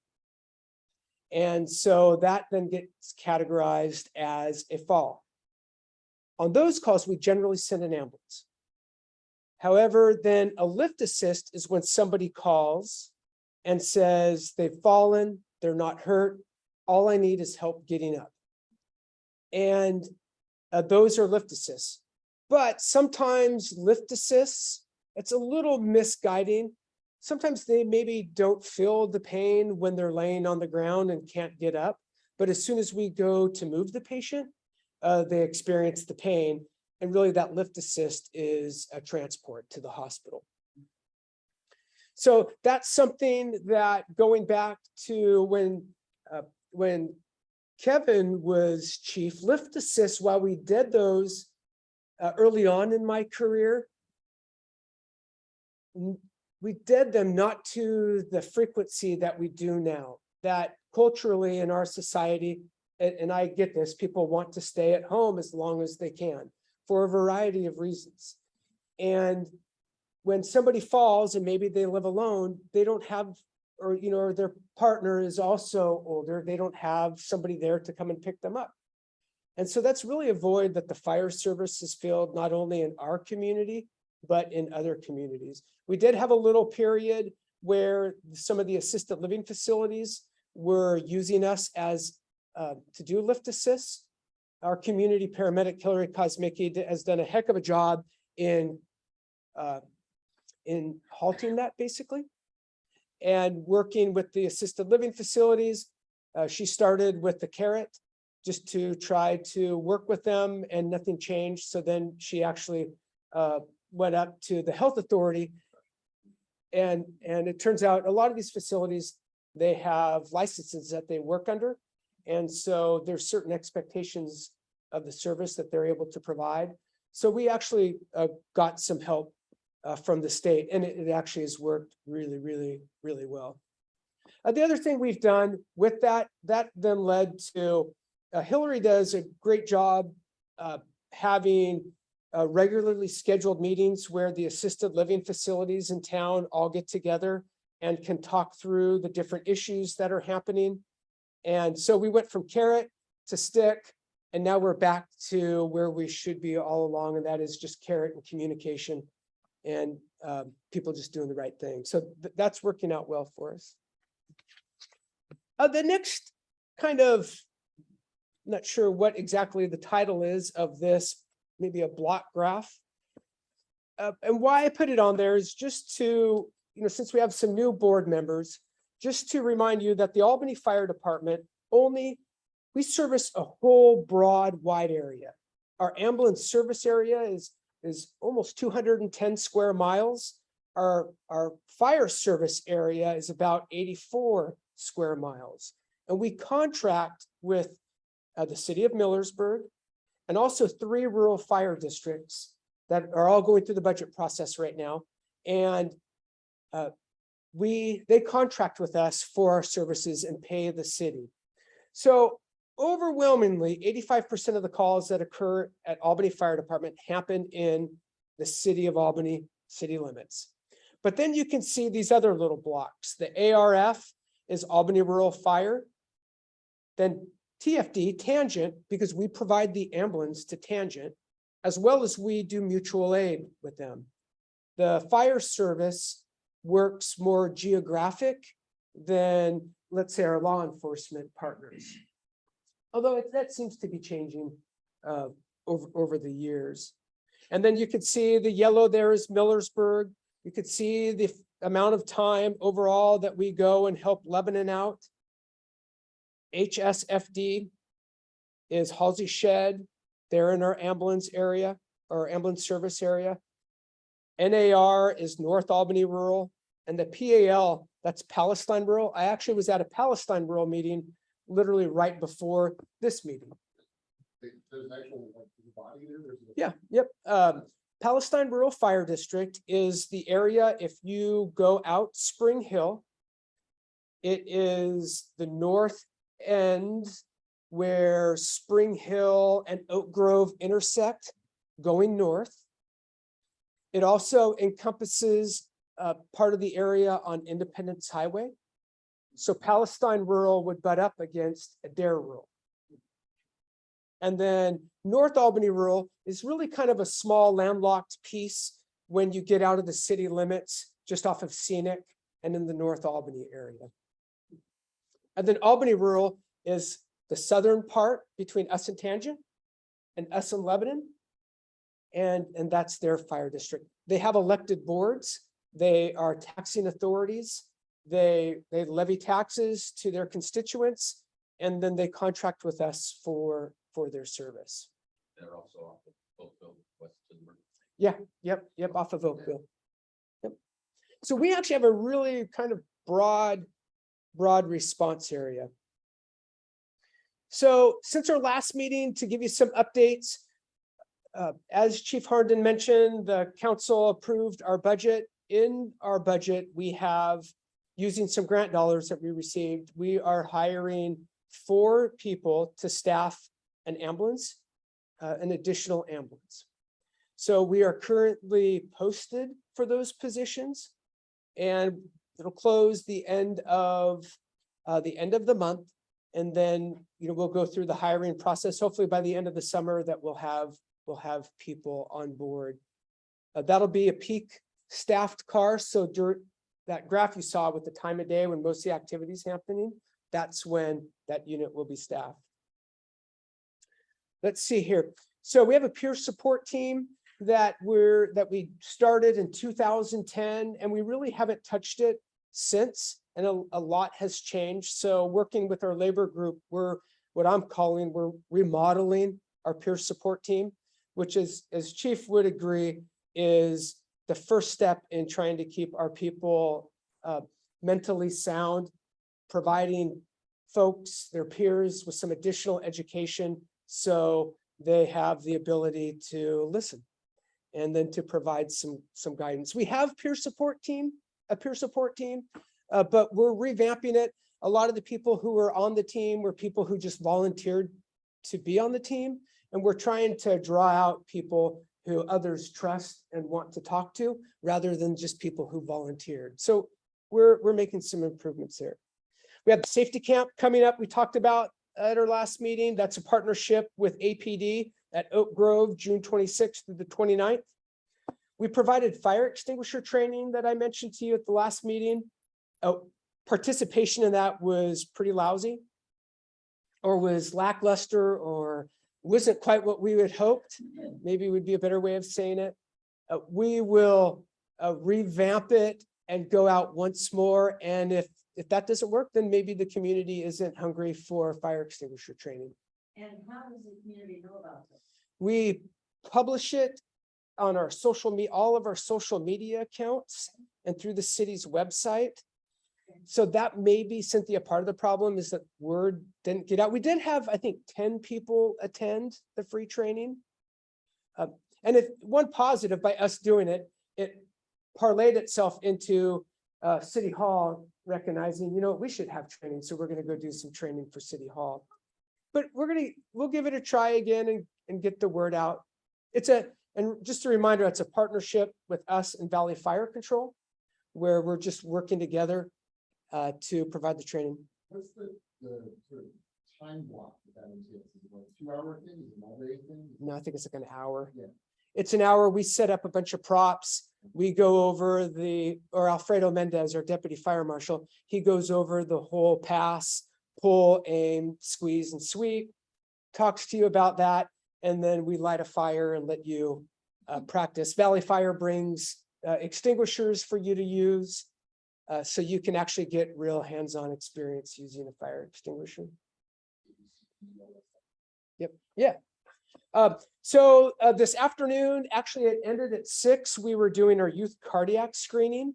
And so that then gets categorized as a fall. On those calls, we generally send an ambulance. However, then a lift assist is when somebody calls and says they've fallen, they're not hurt, all I need is help getting up. And those are lift assists. But sometimes lift assists, it's a little misguiding. Sometimes they maybe don't feel the pain when they're laying on the ground and can't get up. But as soon as we go to move the patient, they experience the pain. And really that lift assist is a transport to the hospital. So that's something that going back to when Kevin was chief, lift assist, while we did those early on in my career, we did them not to the frequency that we do now. That culturally in our society, and I get this, people want to stay at home as long as they can for a variety of reasons. And when somebody falls and maybe they live alone, they don't have, or their partner is also older, they don't have somebody there to come and pick them up. And so that's really a void that the fire service has filled, not only in our community, but in other communities. We did have a little period where some of the assisted living facilities were using us as to do lift assists. Our community paramedic, Hillary Kosmicki, has done a heck of a job in halting that basically, and working with the assisted living facilities. She started with the carrot just to try to work with them, and nothing changed. So then she actually went up to the health authority, and it turns out a lot of these facilities, they have licenses that they work under. And so there's certain expectations of the service that they're able to provide. So we actually got some help from the state, and it actually has worked really, really, really well. The other thing we've done with that then led to, Hillary does a great job having regularly scheduled meetings where the assisted living facilities in town all get together and can talk through the different issues that are happening. And so we went from carrot to stick, and now we're back to where we should be all along, and that is just carrot and communication and people just doing the right thing. So that's working out well for us. The next kind of, not sure what exactly the title is of this, maybe a block graph. And why I put it on there is just to, since we have some new board members, just to remind you that the Albany Fire Department we service a whole broad, wide area. Our ambulance service area is almost 210 square miles. Our fire service area is about 84 square miles. And we contract with the city of Millersburg and also 3 rural fire districts that are all going through the budget process right now. And they contract with us for our services and pay the city. So overwhelmingly, 85% of the calls that occur at Albany Fire Department happen in the city of Albany city limits. But then you can see these other little blocks. The ARF is Albany Rural Fire. Then TFD, Tangent, because we provide the ambulance to Tangent, as well as we do mutual aid with them. The fire service works more geographic than, let's say, our law enforcement partners. Although that seems to be changing over the years. And then you could see the yellow there is Millersburg. You could see amount of time overall that we go and help Lebanon out. HSFD is Halsey Shed. They're in our ambulance area or ambulance service area. NAR is North Albany Rural, and the PAL, that's Palestine Rural. I actually was at a Palestine Rural meeting literally right before this meeting. There's an actual like, body there. Yeah, yep. Palestine Rural Fire District is the area, if you go out Spring Hill, it is the north end where Spring Hill and Oak Grove intersect going north. It also encompasses part of the area on Independence Highway. So Palestine Rural would butt up against Adair Rural. And then North Albany Rural is really kind of a small landlocked piece when you get out of the city limits, just off of Scenic and in the North Albany area. And then Albany Rural is the southern part between us and Tangent and us and Lebanon. And that's their fire district. They have elected boards. They are taxing authorities. They levy taxes to their constituents, and then they contract with us for their service. They're also off of Oakville, west of the. Yeah, yep, off of Oakville. Yep. So we actually have a really kind of broad response area. So since our last meeting, to give you some updates, as Chief Harden mentioned, the council approved our budget. In our budget, we have, using some grant dollars that we received, we are hiring 4 people to staff an ambulance, an additional ambulance. So we are currently posted for those positions, and it'll close the end of the month. And then, we'll go through the hiring process. Hopefully by the end of the summer that we'll have people on board. That'll be a peak staffed car. So during that graph you saw with the time of day when most of the activity is happening, that's when that unit will be staffed. Let's see here. So we have a peer support team that we started in 2010, and we really haven't touched it since, and a lot has changed. So working with our labor group, we're remodeling our peer support team, which is, as Chief would agree, is the first step in trying to keep our people mentally sound, providing folks, their peers, with some additional education so they have the ability to listen and then to provide some guidance. We have a peer support team, but we're revamping it. A lot of the people who are on the team were people who just volunteered to be on the team. And we're trying to draw out people who others trust and want to talk to, rather than just people who volunteered. So we're making some improvements there. We have the safety camp coming up. We talked about at our last meeting. That's a partnership with APD at Oak Grove, June 26th through the 29th. We provided fire extinguisher training that I mentioned to you at the last meeting. Participation in that was pretty lousy, or was lackluster, or wasn't quite what we had hoped. Maybe would be a better way of saying it. We will revamp it and go out once more. And if that doesn't work, then maybe the community isn't hungry for fire extinguisher training. And how does the community know about this? We publish it on our social media, all of our social media accounts, and through the city's website. So that may be, Cynthia, part of the problem is that word didn't get out. We did have, I think, 10 people attend the free training. And if one positive by us doing it, it parlayed itself into City Hall recognizing, we should have training. So we're going to go do some training for City Hall. But we'll give it a try again and get the word out. And just a reminder, it's a partnership with us and Valley Fire Control, where we're just working together to provide the training. What's the sort of time block that entails? Is it like a 2-hour thing? Is it an all-day thing? No, I think it's like an hour. Yeah. It's an hour. We set up a bunch of props. We go over or Alfredo Mendez, our deputy fire marshal, he goes over the whole pass, pull, aim, squeeze, and sweep, talks to you about that. And then we light a fire and let you practice. Valley Fire brings extinguishers for you to use. So you can actually get real hands-on experience using a fire extinguisher. Yep, yeah. So this afternoon, actually it ended at 6. We were doing our youth cardiac screening.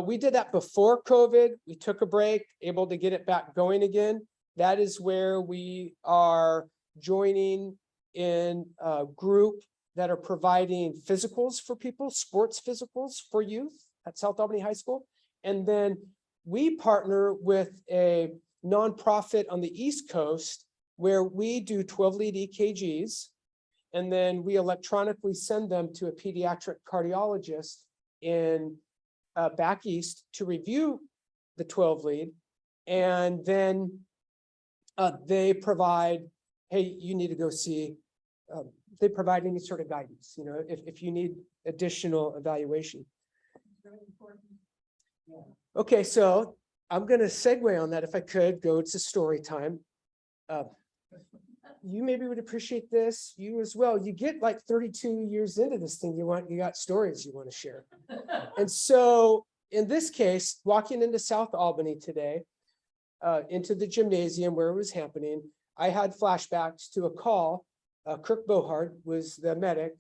We did that before COVID. We took a break, able to get it back going again. That is where we are joining in a group that are providing physicals for people, sports physicals for youth at South Albany High School. And then we partner with a nonprofit on the East Coast where we do 12 lead EKGs. And then we electronically send them to a pediatric cardiologist in back east to review the 12 lead. And then they provide, hey, you need to go see, they provide any sort of guidance, you know, if you need additional evaluation. Okay, so I'm going to segue on that if I could go to story time. You maybe would appreciate this, you as well. You get like 32 years into this thing, you got stories you want to share. And so in this case, walking into South Albany today, into the gymnasium where it was happening, I had flashbacks to a call. Kirk Bohart was the medic.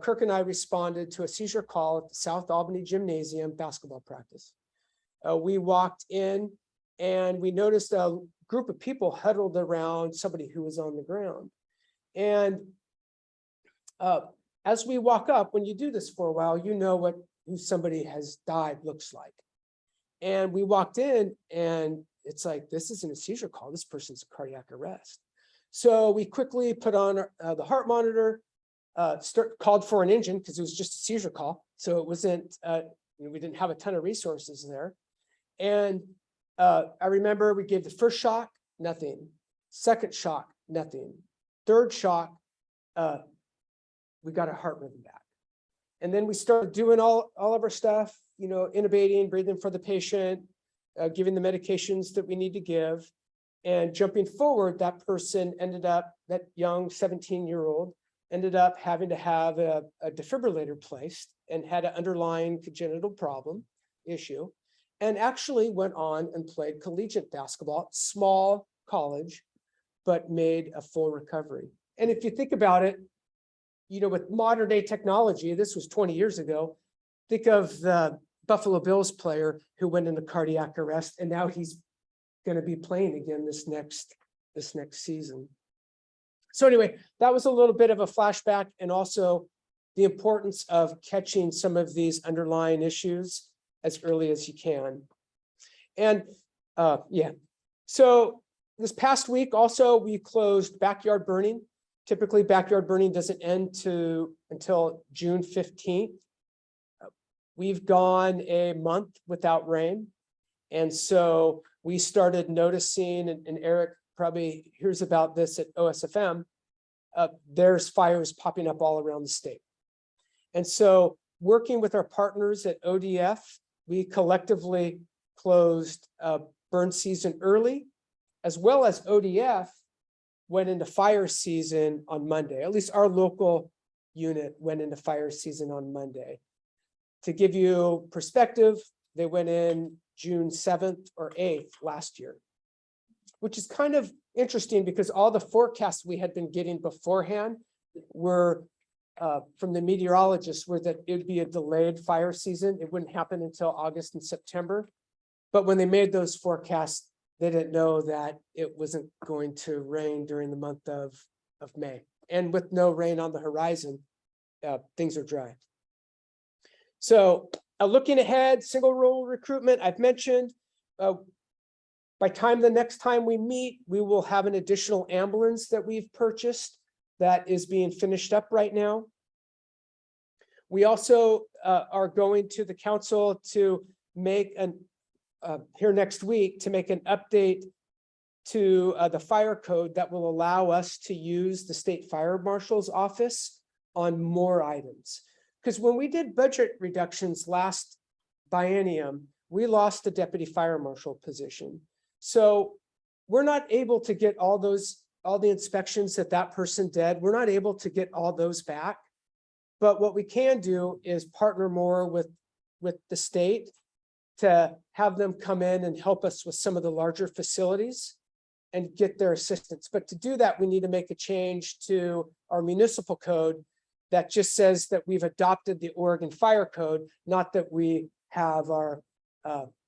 Kirk and I responded to a seizure call at the South Albany Gymnasium basketball practice. We walked in and we noticed a group of people huddled around somebody who was on the ground. And as we walk up, when you do this for a while, you know who somebody has died looks like. And we walked in and it's like, this isn't a seizure call. This person's a cardiac arrest. So we quickly put on the heart monitor, called for an engine because it was just a seizure call. So it wasn't, we didn't have a ton of resources there. And I remember we gave the first shock, nothing. Second shock, nothing. Third shock, we got our heart rhythm back. And then we started doing all of our stuff, you know, intubating, breathing for the patient, giving the medications that we need to give. And jumping forward, that person ended up, that young 17-year-old, ended up having to have a defibrillator placed and had an underlying congenital problem issue, and actually went on and played collegiate basketball, small college, but made a full recovery. And if you think about it, you know, with modern day technology, this was 20 years ago, think of the Buffalo Bills player who went into cardiac arrest and now he's going to be playing again this next season. So anyway, that was a little bit of a flashback, and also the importance of catching some of these underlying issues as early as you can. And yeah, so this past week also we closed backyard burning. Typically backyard burning doesn't end until June 15th. We've gone a month without rain. And so we started noticing, and Eric probably hears about this at OSFM, there's fires popping up all around the state. And so working with our partners at ODF, we collectively closed burn season early, as well as ODF went into fire season on Monday. At least our local unit went into fire season on Monday. To give you perspective, they went in June 7th or 8th last year, which is kind of interesting because all the forecasts we had been getting beforehand were from the meteorologists were that it would be a delayed fire season. It wouldn't happen until August and September. But when they made those forecasts, they didn't know that it wasn't going to rain during the month of May. And with no rain on the horizon, things are dry. So looking ahead, single role recruitment, I've mentioned, by the next time we meet, we will have an additional ambulance that we've purchased that is being finished up right now. We also are going to the council to make here next week to make an update to the fire code that will allow us to use the state fire marshal's office on more items. Because when we did budget reductions last biennium, we lost the deputy fire marshal position. So we're not able to get all the inspections that person did. We're not able to get all those back. But what we can do is partner more with the state to have them come in and help us with some of the larger facilities and get their assistance. But to do that, we need to make a change to our municipal code that just says that we've adopted the Oregon Fire Code, not that we have our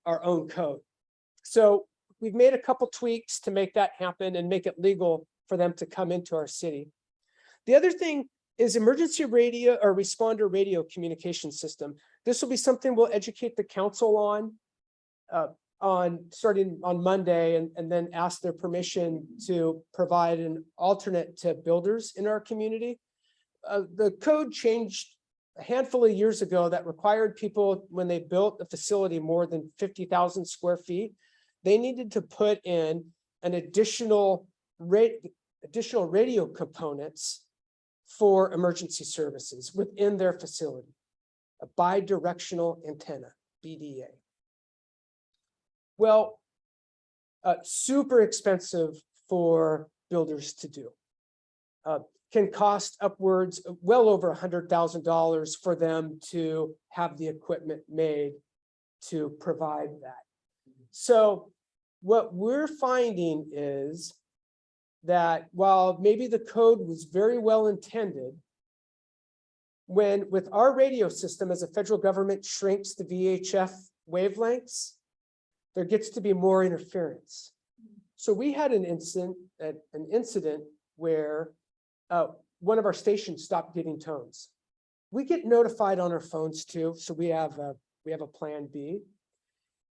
own code. So we've made a couple tweaks to make that happen and make it legal for them to come into our city. The other thing is emergency radio or responder radio communication system. This will be something we'll educate the council on starting on Monday and then ask their permission to provide an alternate to builders in our community. The code changed a handful of years ago that required people, when they built a facility more than 50,000 square feet, they needed to put in an additional radio components for emergency services within their facility, a bidirectional antenna, BDA. Well, super expensive for builders to do. Can cost upwards of well over $100,000 for them to have the equipment made to provide that. So what we're finding is that while maybe the code was very well intended, when with our radio system as a federal government shrinks the VHF wavelengths, there gets to be more interference. So we had an incident where one of our stations stopped getting tones. We get notified on our phones too, so we have a plan B.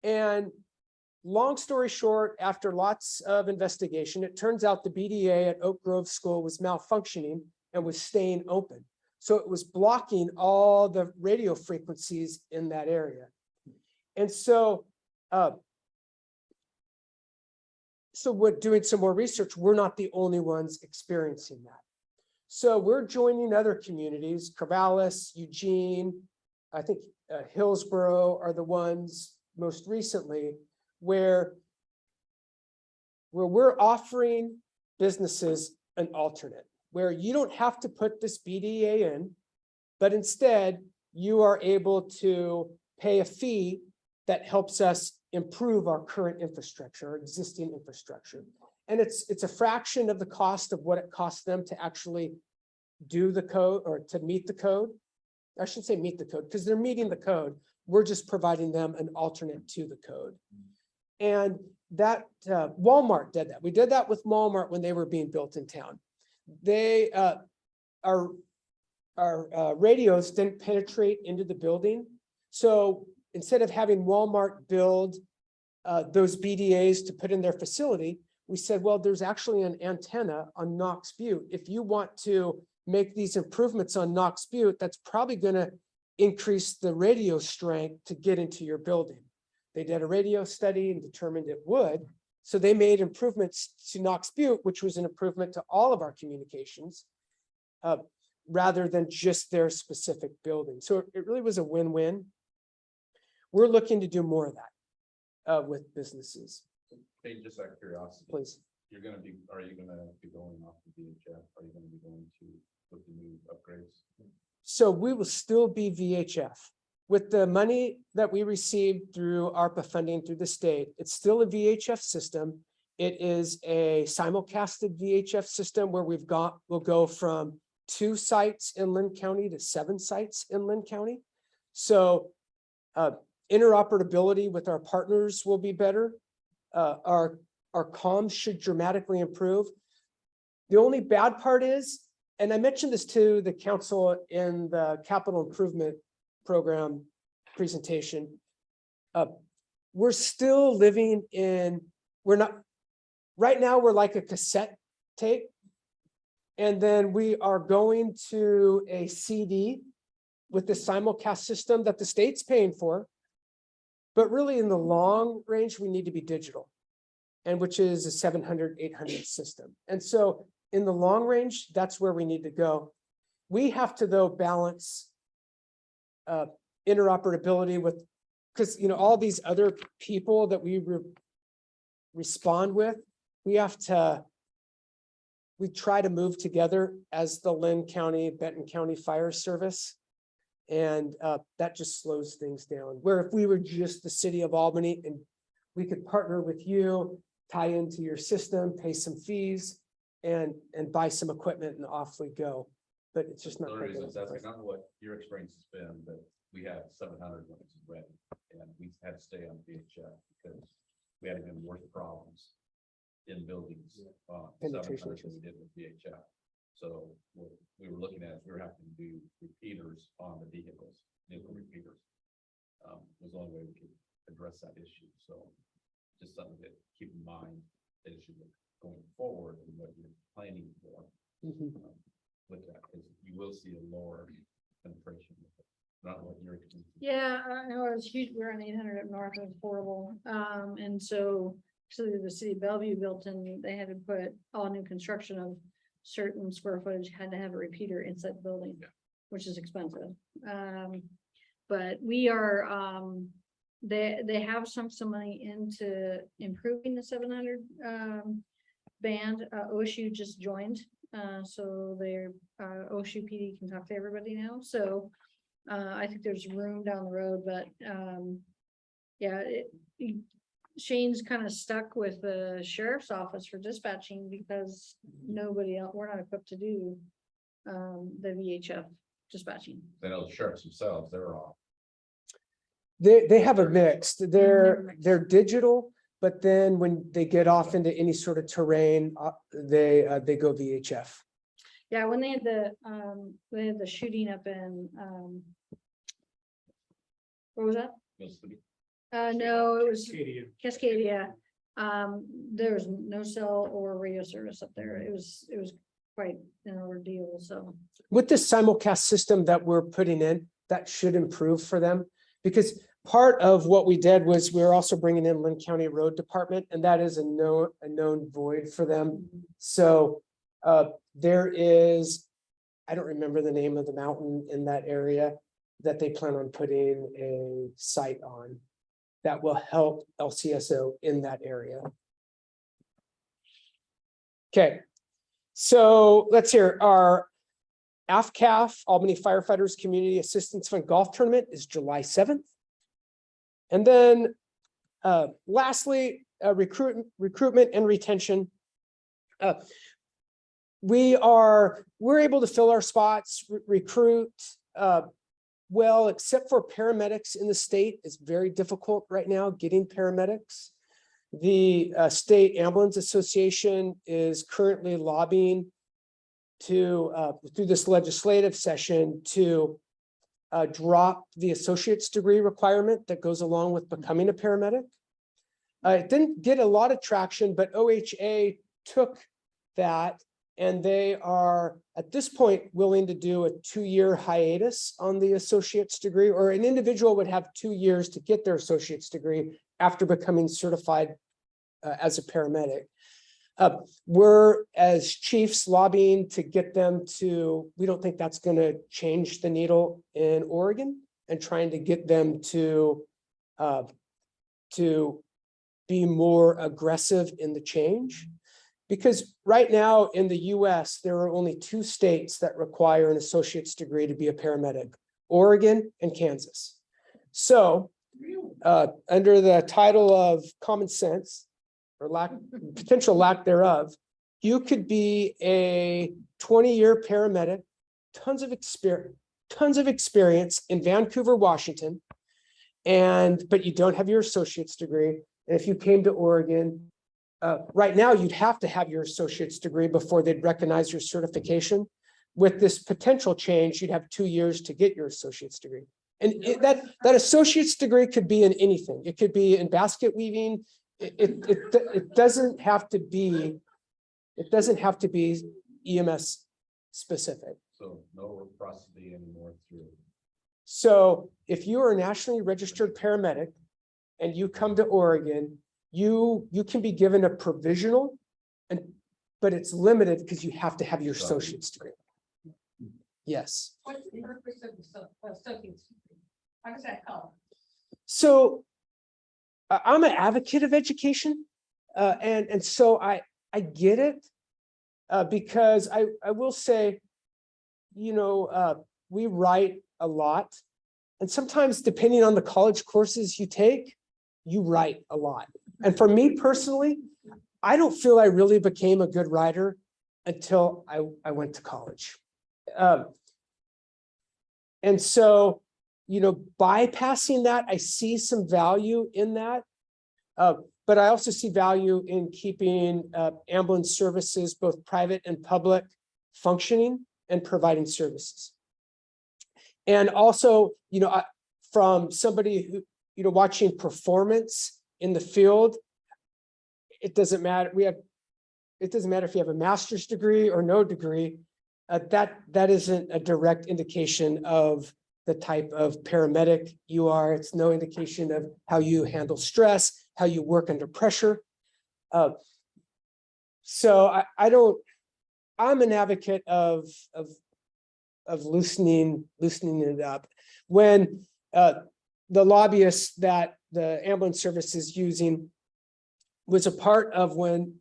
And long story short, after lots of investigation, it turns out the BDA at Oak Grove School was malfunctioning and was staying open. So it was blocking all the radio frequencies in that area. And so, we're doing some more research. We're not the only ones experiencing that. So we're joining other communities, Corvallis, Eugene, I think Hillsborough are the ones most recently where we're offering businesses an alternate, where you don't have to put this BDA in, but instead you are able to pay a fee that helps us improve our current infrastructure, our existing infrastructure. And it's a fraction of the cost of what it costs them to actually do the code or to meet the code. I should say meet the code because they're meeting the code. We're just providing them an alternate to the code. And that Walmart did that. We did that with Walmart when they were being built in town. They our radios didn't penetrate into the building. So instead of having Walmart build those BDAs to put in their facility, we said, well, there's actually an antenna on Knox Butte. If you want to make these improvements on Knox Butte, that's probably going to increase the radio strength to get into your building. They did a radio study and determined it would. So they made improvements to Knox Butte, which was an improvement to all of our communications, rather than just their specific building. So it really was a win-win. We're looking to do more of that with businesses. Hey, just out of curiosity, Please. are you gonna be going off the VHF? Are you gonna be going to with the new upgrades? So we will still be VHF. With the money that we received through ARPA funding through the state, it's still a VHF system. It is a simulcasted VHF system where we'll go from 2 sites in Lynn County to 7 sites in Lynn County. So interoperability with our partners will be better. Our comms should dramatically improve. The only bad part is, and I mentioned this to the council in the capital improvement program presentation, we're still living in, right now we're like a cassette tape, and then we are going to a CD with the simulcast system that the state's paying for. But really in the long range, we need to be digital, and which is a 700, 800 system. And so in the long range, that's where we need to go. We have to though balance interoperability with, because all these other people that we respond with, we have to we try to move together as the Lynn County, Benton County Fire Service. And that just slows things down. Where if we were just the city of Albany and we could partner with you, tie into your system, pay some fees, and buy some equipment and off we go. But it's just not. The quite reasons, that that's way. not what your experience has been, but we have 700 when it's ready, and we had to stay on VHF because we had even worse problems in buildings. 700 than we did with VHF. So what we were looking at, we were having to do repeaters on the vehicles, vehicle repeaters. Was the only way we could address that issue. So just something to keep in mind as you look going forward and what you're planning for. With that, because you will see a lower penetration with it. Not what you're experiencing. Yeah, I know it was huge. We're on 800 up north. It was horrible. And so the city of Bellevue built in, they had to put all new construction of certain square footage had to have a repeater inside the building, which is expensive. But we are, they have some money into improving the 700 band. OSU just joined. So they're OSU PD can talk to everybody now. So I think there's room down the road, but yeah, Shane's kind of stuck with the sheriff's office for dispatching because nobody else, we're not equipped to do the VHF dispatching. They know the sheriffs themselves, they're off. They have a mix. They're digital, but then when they get off into any sort of terrain, they go VHF. Yeah, when they had the shooting up in where was that? No, it was Cascadia. There was no cell or radio service up there. It was quite an ordeal. So With this simulcast system that we're putting in, that should improve for them. Because part of what we did was we were also bringing in Lynn County Road Department, and that is a known void for them. So there is, I don't remember the name of the mountain in that area that they plan on putting a site on that will help LCSO in that area. Okay, so let's hear our AFCAF, Albany Firefighters Community Assistance Fund Golf Tournament is July 7th. And then lastly, recruitment and retention. We're able to fill our spots, recruit well, except for paramedics in the state. It's very difficult right now getting paramedics. The State Ambulance Association is currently lobbying to through this legislative session to drop the associate's degree requirement that goes along with becoming a paramedic. It didn't get a lot of traction, but OHA took that and they are at this point willing to do a 2-year hiatus on the associate's degree, or an individual would have 2 years to get their associate's degree after becoming certified as a paramedic. We're as chiefs lobbying to get them to, we don't think that's going to change the needle in Oregon, and trying to get them to be more aggressive in the change. Because right now in the US, there are only 2 states that require an associate's degree to be a paramedic, Oregon and Kansas. So under the title of common sense, or potential lack thereof, you could be a 20-year paramedic, tons of experience in Vancouver, Washington, but you don't have your associate's degree. And if you came to Oregon, right now you'd have to have your associate's degree before they'd recognize your certification. With this potential change, you'd have 2 years to get your associate's degree. And that associate's degree could be in anything. It could be in basket weaving. It doesn't have to be, EMS specific. So no reciprocity anymore through. So if you are a nationally registered paramedic and you come to Oregon, you can be given a provisional, but it's limited because you have to have your associate's degree. Yes. What's the purpose of the associate's degree? How does that help? So I'm an advocate of education, and so I get it. because I will say, you know, we write a lot. And sometimes depending on the college courses you take, you write a lot. And for me personally, I don't feel I really became a good writer until I went to college. And so, you know, bypassing that, I see some value in that. But I also see value in keeping ambulance services, both private and public, functioning and providing services. And also, you know, from somebody who, you know, watching performance in the field, it doesn't matter. It doesn't matter if you have a master's degree or no degree. That isn't a direct indication of the type of paramedic you are. It's no indication of how you handle stress, how you work under pressure. So I'm an advocate of loosening it up. When the lobbyists that the ambulance service is using was a part of when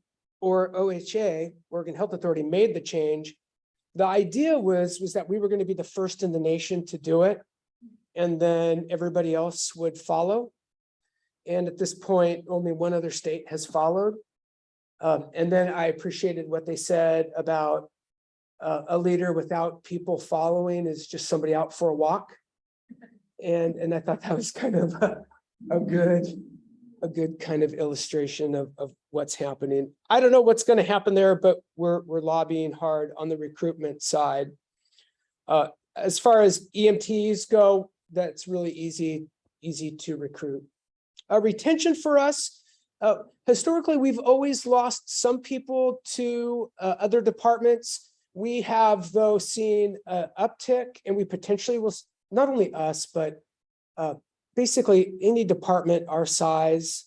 OHA, Oregon Health Authority, made the change. The idea was that we were going to be the first in the nation to do it, and then everybody else would follow. And at this point, only one other state has followed. And then I appreciated what they said about a leader without people following is just somebody out for a walk. And I thought that was kind of a good kind of illustration of what's happening. I don't know what's going to happen there, but we're lobbying hard on the recruitment side. As far as EMTs go, that's really easy to recruit. Retention for us, historically, we've always lost some people to other departments. We have, though, seen an uptick, and we potentially will, not only us, but basically any department our size,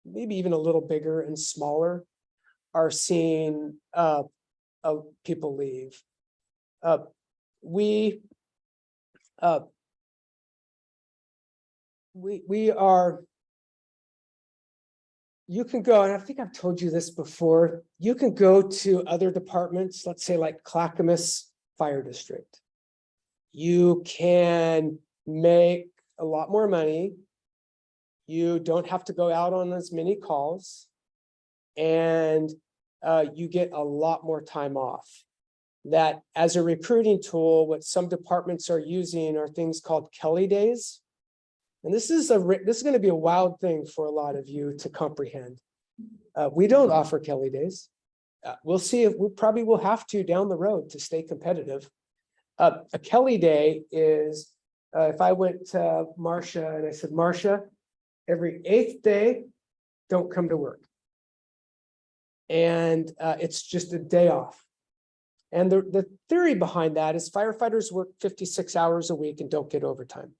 maybe even a little bigger and smaller, are seeing people leave. We are, you can go, and I think I've told you this before, you can go to other departments, let's say like Clackamas Fire District. You can make a lot more money. You don't have to go out on as many calls, and you get a lot more time off. That as a recruiting tool, what some departments are using are things called Kelly days. And this is going to be a wild thing for a lot of you to comprehend. We don't offer Kelly days. We'll see if we probably will have to down the road to stay competitive. A Kelly day is if I went to Marcia and I said, Marcia, every 8th day, don't come to work. And it's just a day off. And the theory behind that is firefighters work 56 hours a week and don't get overtime.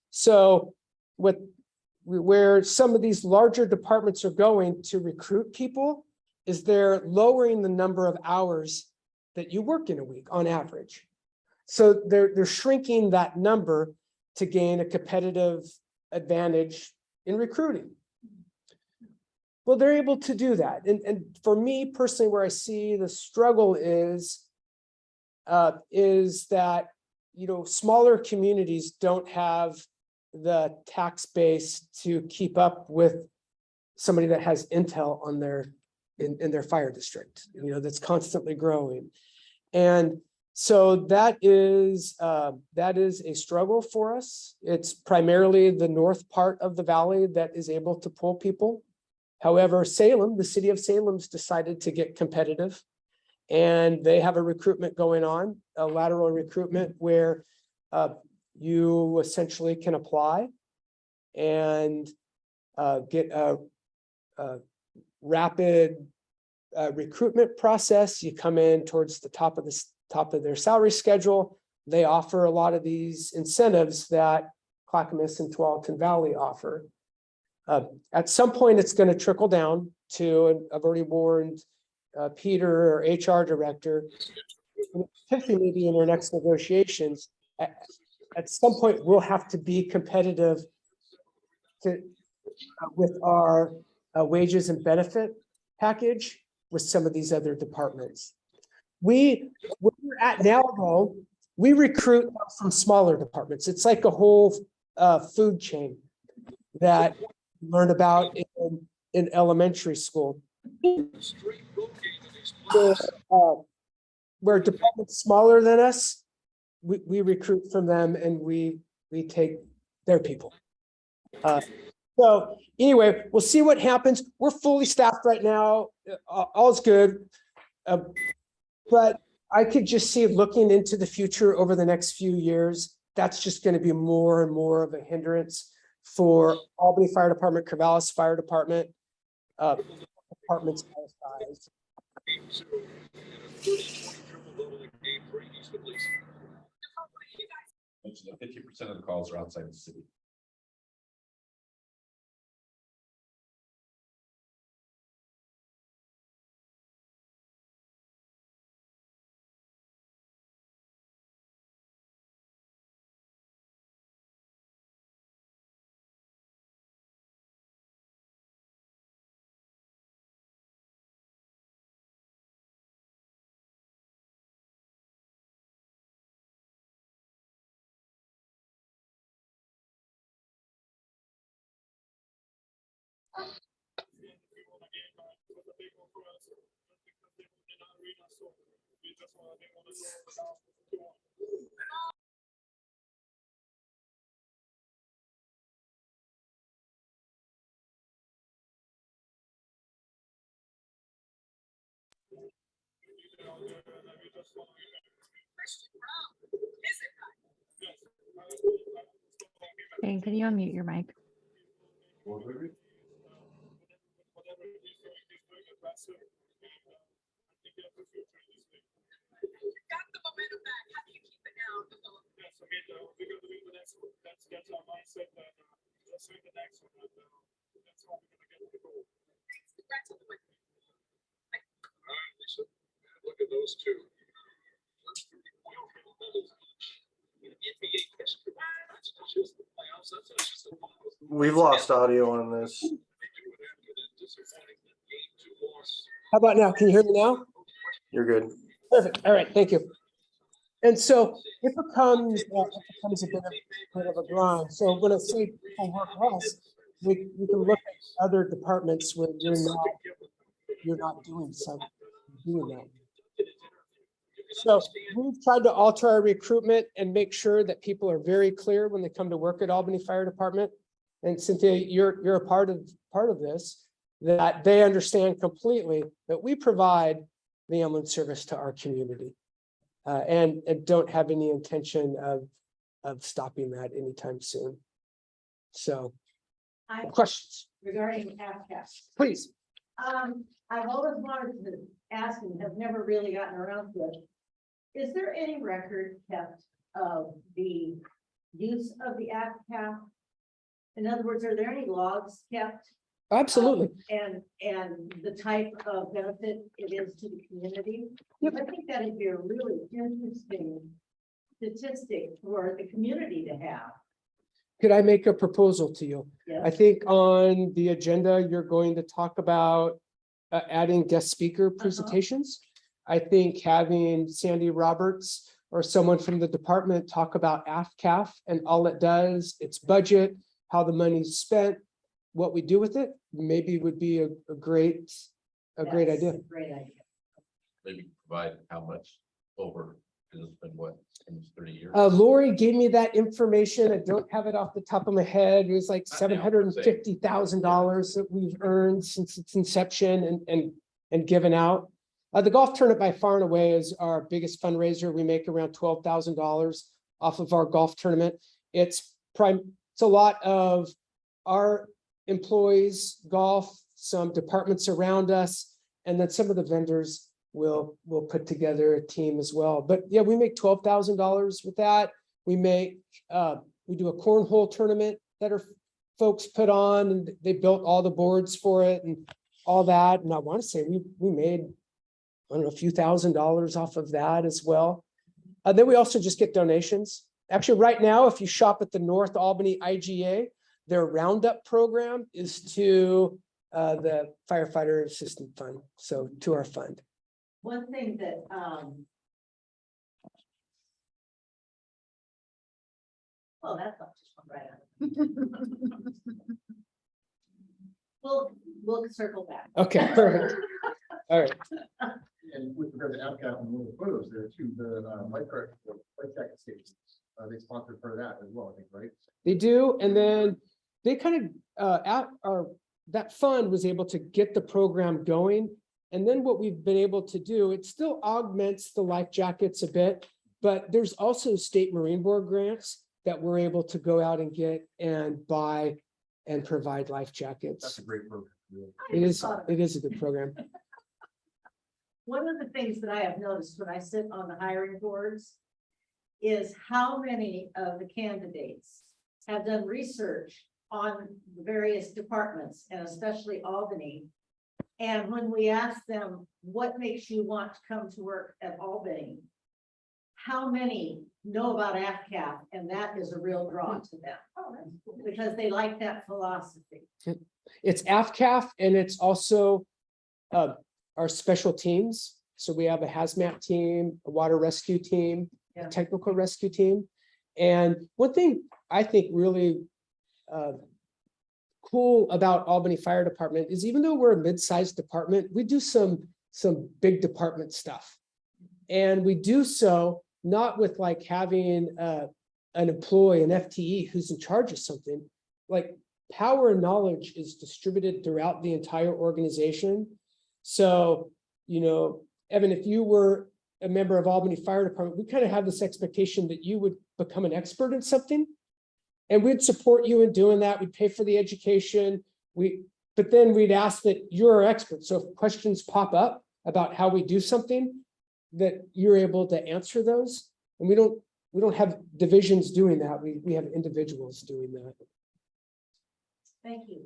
So where some of these larger departments are going to recruit people is they're lowering the number of hours that you work in a week on average. So they're shrinking that number to gain a competitive advantage in recruiting. Well, they're able to do that. And for me personally, where I see the struggle is that, you know, smaller communities don't have the tax base to keep up with somebody that has intel on in their fire district, you know, that's constantly growing. And so that is a struggle for us. It's primarily the north part of the valley that is able to pull people. However, Salem, the city of Salem's decided to get competitive, and they have a recruitment going on, a lateral recruitment where you essentially can apply and get a rapid recruitment process. You come in towards the top of their salary schedule. They offer a lot of these incentives that Clackamas and Tualatin Valley offer. At some point, it's going to trickle down to, and I've already warned Peter, our HR director, potentially maybe in our next negotiations, at some point, we'll have to be competitive with our wages and benefit package with some of these other departments. where we're at now, though, we recruit from smaller departments. It's like a whole food chain that you learn about in elementary school. So, where departments smaller than us, we recruit from them and we take their people. So anyway, we'll see what happens. We're fully staffed right now. All's good. But I could just see looking into the future over the next few years, that's just going to be more and more of a hindrance for Albany Fire Department, Corvallis Fire Department, departments of our size. Mentioned that 50% of the calls are outside the city. Jane, can you unmute your mic? Look at those two. We've lost audio on this. How about now? Can you hear me now? You're good. Perfect. All right. Thank you. And so it becomes a bit of a grind. So when I say people work less, we can look at other departments where you're not doing that. So we've tried to alter our recruitment and make sure that people are very clear when they come to work at Albany Fire Department. And Cynthia, you're a part of this, that they understand completely that we provide the ambulance service to our community. And don't have any intention of stopping that anytime soon. So, questions? Regarding AFCAS. Please. I've always wanted to ask and have never really gotten around to it. Is there any record kept of the use of the AFCAS? In other words, are there any logs kept? Absolutely. And the type of benefit it is to the community? Yep. I think that'd be a really interesting statistic for the community to have. Could I make a proposal to you? Yes. I think on the agenda, you're going to talk about adding guest speaker presentations. I think having Sandy Roberts or someone from the department talk about AFCAF and all it does, its budget, how the money's spent, what we do with it, maybe would be a great idea. Great idea. Maybe provide how much over, because it's been what, almost 30 years. Lori gave me that information. I don't have it off the top of my head. It was like $750,000 that we've earned since its inception and given out. The golf tournament by far and away is our biggest fundraiser. We make around $12,000 off of our golf tournament. It's a lot of our employees, golf, some departments around us, and then some of the vendors will put together a team as well. But yeah, we make $12,000 with that. We do a cornhole tournament that our folks put on, and they built all the boards for it and all that. And I want to say we made, I don't know, a few $1,000s off of that as well. Then we also just get donations. Actually, right now, if you shop at the North Albany IGA, their roundup program is to the firefighter assistance fund, so to our fund. one thing that, oh, that's not just one right out. We'll circle back. Okay, perfect. All right. And with regard to APCAP and one of the photos there too, the life jacket stations, they sponsored part of that as well, I think, right? They do, and then they kind of that fund was able to get the program going. And then what we've been able to do, it still augments the life jackets a bit, but there's also state Marine Board grants that we're able to go out and get and buy and provide life That's jackets. a great program. really. It is a good program. One of the things that I have noticed when I sit on the hiring boards is how many of the candidates have done research on the various departments and especially Albany. And when we ask them, what makes you want to come to work at Albany? How many know about AFCAP? And that is a real draw to them because they like that philosophy. It's AFCAF and it's also our special teams. So we have a hazmat team, a water rescue team, a Yeah. technical rescue team. And one thing I think really cool about Albany Fire Department is even though we're a mid-sized department, we do some big department stuff. And we do so not with like having an employee, an FTE who's in charge of something. Like power and knowledge is distributed throughout the entire organization. So, you know, Evan, if you were a member of Albany Fire Department, we kind of have this expectation that you would become an expert in something. And we'd support you in doing that. We'd pay for the education. But then we'd ask that you're our expert. So if questions pop up about how we do something, that you're able to answer those. And we don't have divisions doing that. We have individuals doing that. Thank you.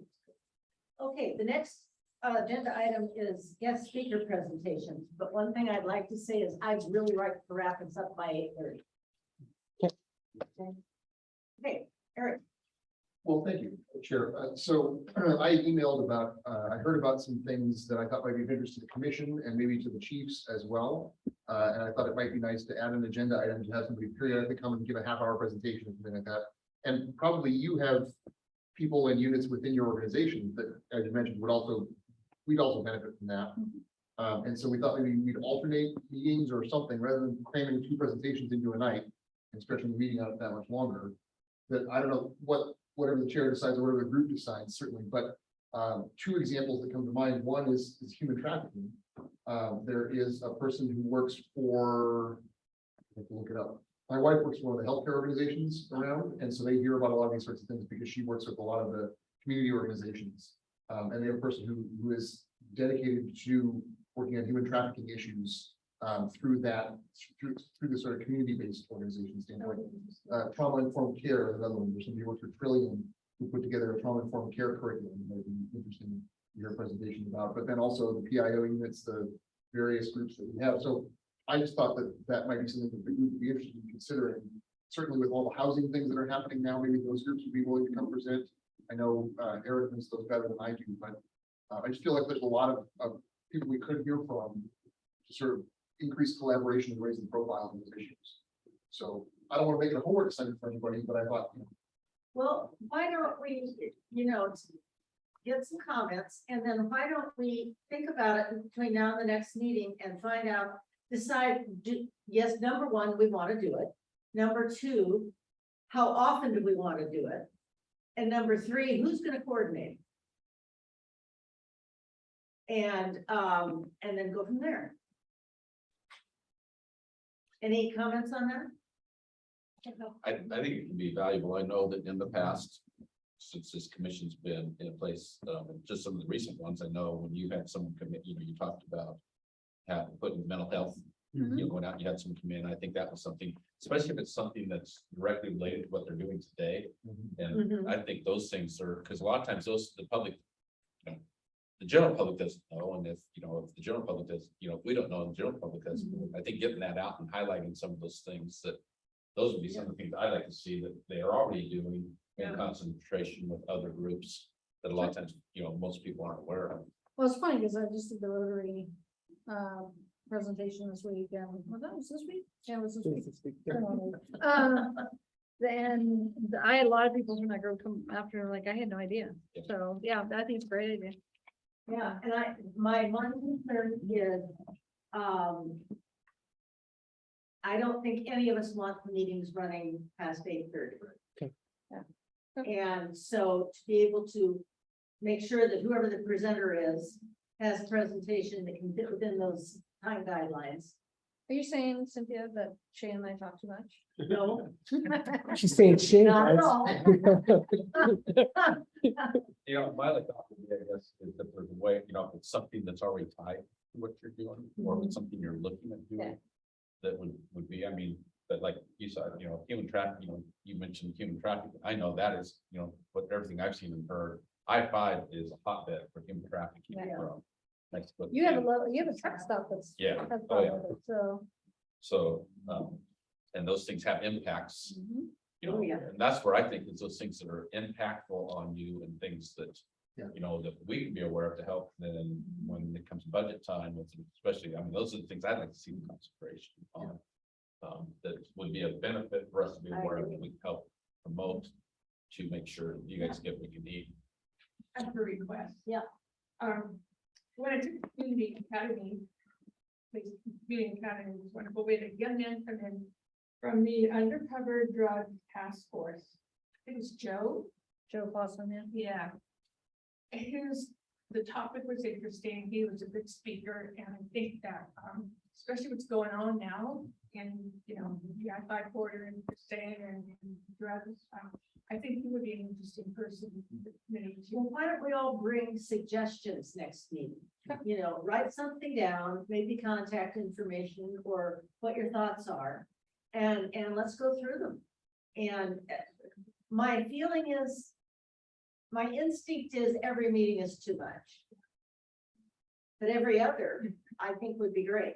Okay, the next agenda item is guest speaker presentations. But one thing I'd like to say is I'd really like to wrap this up by 8:30. Okay. Okay, Eric. Well, thank you, Chair. So I emailed about, I heard about some things that I thought might be of interest to the commission and maybe to the chiefs as well. And I thought it might be nice to add an agenda item to have somebody periodically come and give a half-hour presentation or something like that. And probably you have people and units within your organization that, as you mentioned, we'd also benefit from that. And so we thought maybe we'd alternate meetings or something rather than cramming 2 presentations into a night and stretching the meeting out that much longer. That I don't know whatever the chair decides or whatever the group decides, certainly, but 2 examples that come to mind. One is human trafficking. There is a person who works for, I have to look it up. My wife works for one of the healthcare organizations around, and so they hear about a lot of these sorts of things because she works with a lot of the community organizations. And they have a person who is dedicated to working on human trafficking issues through the sort of community-based organization standpoint. Trauma-informed care is another one. There's somebody who works for Trillium who put together a trauma-informed care curriculum. That might be interesting to hear a presentation about. But then also the PIO units, the various groups that we have. So I just thought that might be something that the group would be interested in considering. Certainly with all the housing things that are happening now, maybe those groups would be willing to come present. I know Eric knows those better than I do, but I just feel like there's a lot of people we could hear from to sort of increase collaboration and raise the profile of these issues. So I don't want to make it a homework assignment for anybody, but I thought, Well, why don't we, get some comments and then why don't we think about it between now and the next meeting and find out, decide, yes, number 1, we want to do it. Number 2, how often do we want to do it? And number 3, who's going to coordinate? And then go from there. Any comments on that? I think it can be valuable. I know that in the past, since this commission's been in place, just some of the recent ones, I know when you had someone commit, you talked about putting mental health, going out, you had someone come in. I think that was something, especially if it's something that's directly related to what they're doing today. And I think those things are, because a lot of times the public, the general public doesn't know. And if the general public does, if we don't know, the general public does. I think getting that out and highlighting some of those things those would be some of the things I'd like to see that they are already doing in concentration with other groups that a lot of times, most people aren't aware of. Well, it's funny because I just did the Rotary presentation this week, and, well, that was this week? Yeah, it was this week. Yeah. Then I had a lot of people from that group come after, like, I had no idea. Yeah. So, yeah, I think it's a great idea. Yeah, and my one concern is, I don't think any of us want the meetings running past 8:30. Okay. Yeah. And so to be able to make sure that whoever the presenter is has a presentation that can fit within those time guidelines. Are you saying, Cynthia, that Shane and I talk too much? No, She's saying shame. not at guys. all. You know, my like, I guess, is that there's a way, you know, if it's something that's already tied to what you're doing, or if it's something you're looking at Yeah. doing. That would be, I mean, but like you said, you know, human trafficking, you know, you mentioned human trafficking, I know that is, you know, what everything I've seen and heard. I-5 is a hotbed for human trafficking. Yeah. from Mexico to You have a Canada. you have a truck stop that's. Yeah. that's Oh, yeah. part of it, So. So, and those things have impacts, Mhm. you know, Oh, yeah. and that's where I think it's those things that are impactful on you and things that. Yeah. You know, that we can be aware of to help, then when it comes budget time, especially, I mean, those are the things I'd like to see the concentration on. That would be a benefit for us to be I aware of, agree. that we can help promote to make sure you guys get what you need. I have a request. Yeah. When I took the community academy, the community academy was wonderful. We had a young man come in from the undercover drug task force. It was Joe. Joe Clausen, yeah. Yeah. The topic was interesting. He was a good speaker, and I think that, especially what's going on now, and, you know, the I-5 border and saying and drugs, I think he would be an interesting person. for the committee to- Well, why don't we all bring suggestions next meeting? You know, write something down, maybe contact information or what your thoughts are. And let's go through them. And my feeling is, my instinct is every meeting is too much. But every other, I think would be great.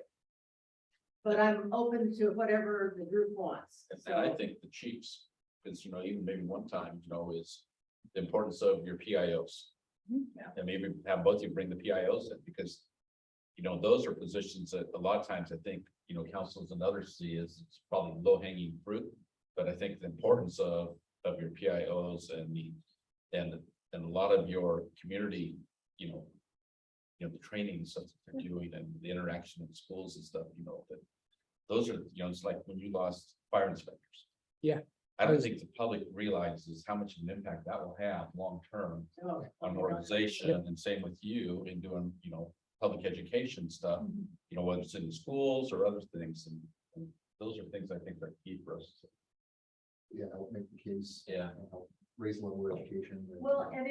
But I'm open to whatever the group wants. And I think the chiefs, because, you know, even maybe one time, you know, is the importance of your PIOs. And maybe have both of you bring the PIOs in, because, you know, those are positions that a lot of times I think, you know, councils and others see as it's probably low hanging fruit. But I think the importance of your PIOs and a lot of your community, you know, the training and stuff that they're doing and the interaction in schools and stuff, you know, that those are, you know, it's like when you lost fire inspectors. Yeah. I don't think the public realizes how much of an impact that will have long-term Oh, on an organization, and same with you in doing, you know, public education stuff, you know, whether it's in the schools or other things, and those are things I think are key for us. Yeah, help make the case. Yeah. Help raise the level of education. well, and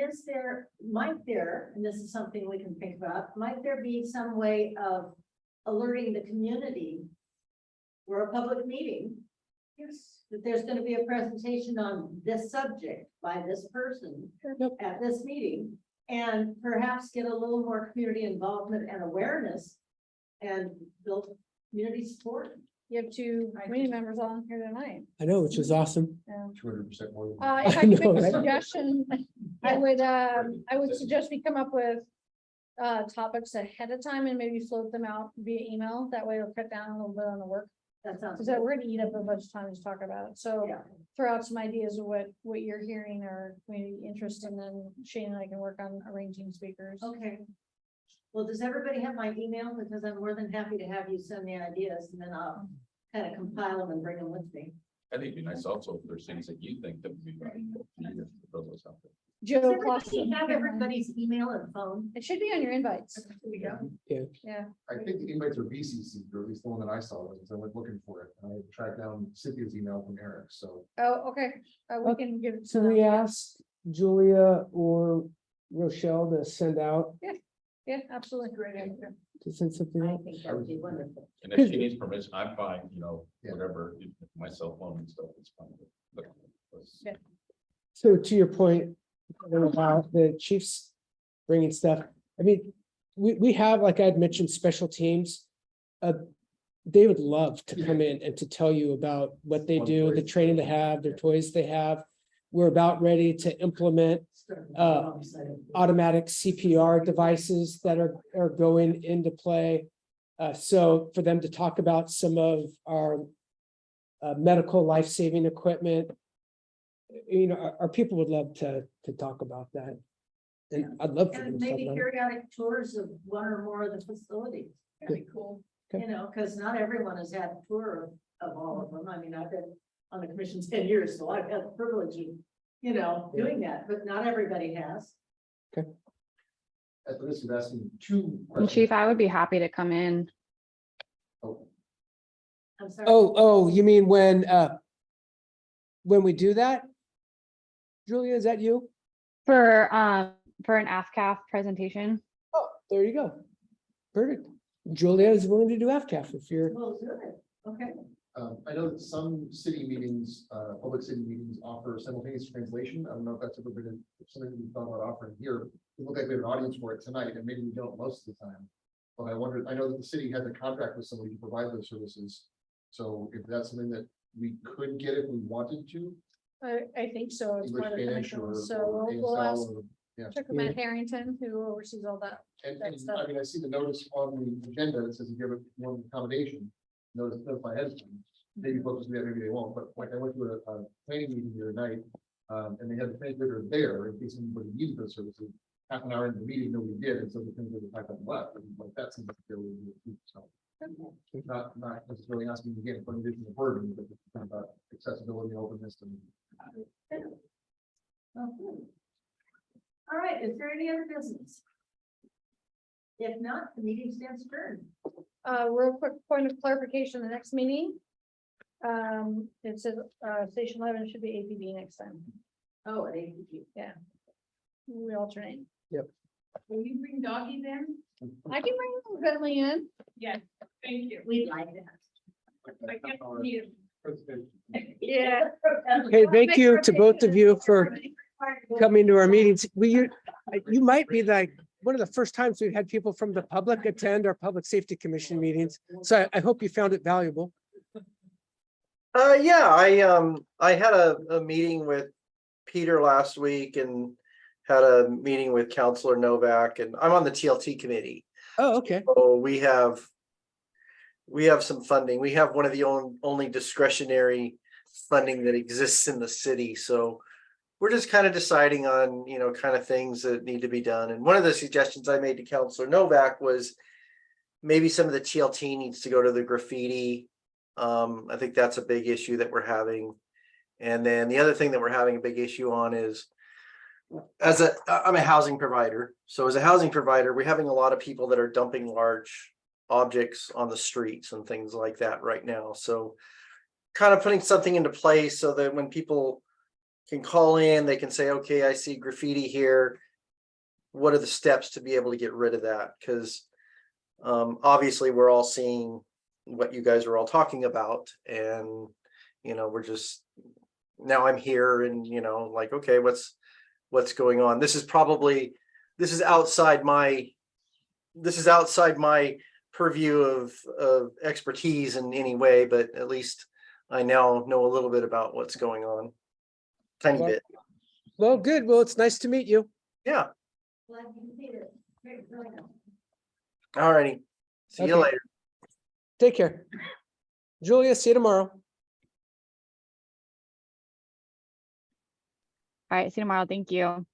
might there, and this is something we can think about, might there be some way of alerting the community for a public meeting? Yes. That there's gonna be a presentation on this subject by this person Yep. at this meeting. And perhaps get a little more community involvement and awareness and build community support. You have two community members on here tonight. I know, which is awesome. 200% more. If I I could know, make a right? suggestion, I would suggest we come up with topics ahead of time and maybe float them out via email. That way it'll cut down a little bit on the work. That sounds. Because we're gonna eat up a bunch of time to talk about it. So Yeah. throw out some ideas of what you're hearing or community interest, and then Shane and I can work on arranging speakers. Okay. Well, does everybody have my email? Because I'm more than happy to have you send me ideas and then I'll kind of compile them and bring them with me. I think it'd be nice also if there's things that you think that would be valuable for you to throw those out there. Does Joe everybody Clausen. have everybody's email and phone? It should be on your invites. Here we go. Yeah. I think the invites are BCC, or at least the one that I saw, because I went looking for it. And I tracked down Cynthia's email from Eric, so. Oh, okay. We can give it to Can we them. ask Julia or Rochelle to send out, Yeah, absolutely. Great idea. to send something I out? think that would be wonderful. And if she needs permission, I'm fine, you know, Yeah. whatever, my cell phone and stuff is fine. But- Yeah. So to your point about the chiefs bringing stuff, I mean, we have, like I'd mentioned, special teams. They would love to come in and to tell you about what they do, the training they have, their toys they have. We're about ready to implement automatic CPR devices that are going into play. So for them to talk about some of our medical life-saving equipment, you know, our people would love to talk about that. And I'd love for them And to talk maybe about it. periodic tours of one or more of the facilities, Very cool. you know, because not everyone has had a tour of all of them. I mean, I've been on the commission 10 years, so I've had the privilege of, you know, doing that, but not everybody has. At the risk of asking two And questions. Chief, I would be happy to come in. Oh, I'm sorry. Oh, you mean when we do that? Julia, is that you? For an AFCAF presentation. Oh, there you go. Perfect. Julia is willing to do FCAF if you're, Well, good, okay. I know that some city meetings, public city meetings offer simultaneous translation. I don't know if that's ever been something we thought about offering here. It looked like we have an audience for it tonight, and maybe we don't most of the time. But I wondered, I know that the city has a contract with somebody to provide those services. So if that's something that we could get if we wanted to, I think so. It's English, part of the Spanish, commission. or So we'll ask, ASL, or, yeah. check with Matt Harrington, who oversees all that. And That's the- I mean, I see the notice on the agenda that says if you have one accommodation, notify us. Maybe folks do that, maybe they won't, but like I went to a planning meeting the other night, and they had the translator there in case anybody needed those services. Half an hour into the meeting, nobody did, and so the translator typed up left, and like that seems like they're really good, so. Not necessarily asking again for an additional burden, but it's kind of about accessibility, openness, and. Okay. All right, is there any other business? If not, the meeting stands adjourned. Real quick point of clarification, the next meeting. It says, station 11 should be APB next time. Oh, at APG. We alternate. Will you bring Doggy then? I can bring Bentley in. Yes, thank you. We'd like that. I can't see him. Yeah. okay, thank you to both of you for coming to our meetings. You might be like one of the first times we've had people from the public attend our Public Safety Commission meetings. So I hope you found it valuable. Yeah, I had a meeting with Peter last week and had a meeting with Counselor Novak, and I'm on the TLT committee. Oh, okay. So we have some funding. We have one of the only discretionary funding that exists in the city. So we're just kind of deciding on, you know, kind of things that need to be done. And one of the suggestions I made to Counselor Novak was maybe some of the TLT needs to go to the graffiti. I think that's a big issue that we're having. And then the other thing that we're having a big issue on is I'm a housing provider. So as a housing provider, we're having a lot of people that are dumping large objects on the streets and things like that right now. So kind of putting something into place so that when people can call in, they can say, okay, I see graffiti here. What are the steps to be able to get rid of that? Because obviously we're all seeing what you guys are all talking about. And, you know, we're just, now I'm here and, you know, like, okay, what's going on? This is outside my purview of expertise in any way, but at least I now know a little bit about what's going on. Tiny bit. Well, good. Well, it's nice to meet you. Yeah. Glad you made it. Great, really nice. All righty. See you Okay. later. Take care. Julia, see you tomorrow. All right, see you tomorrow. Thank you.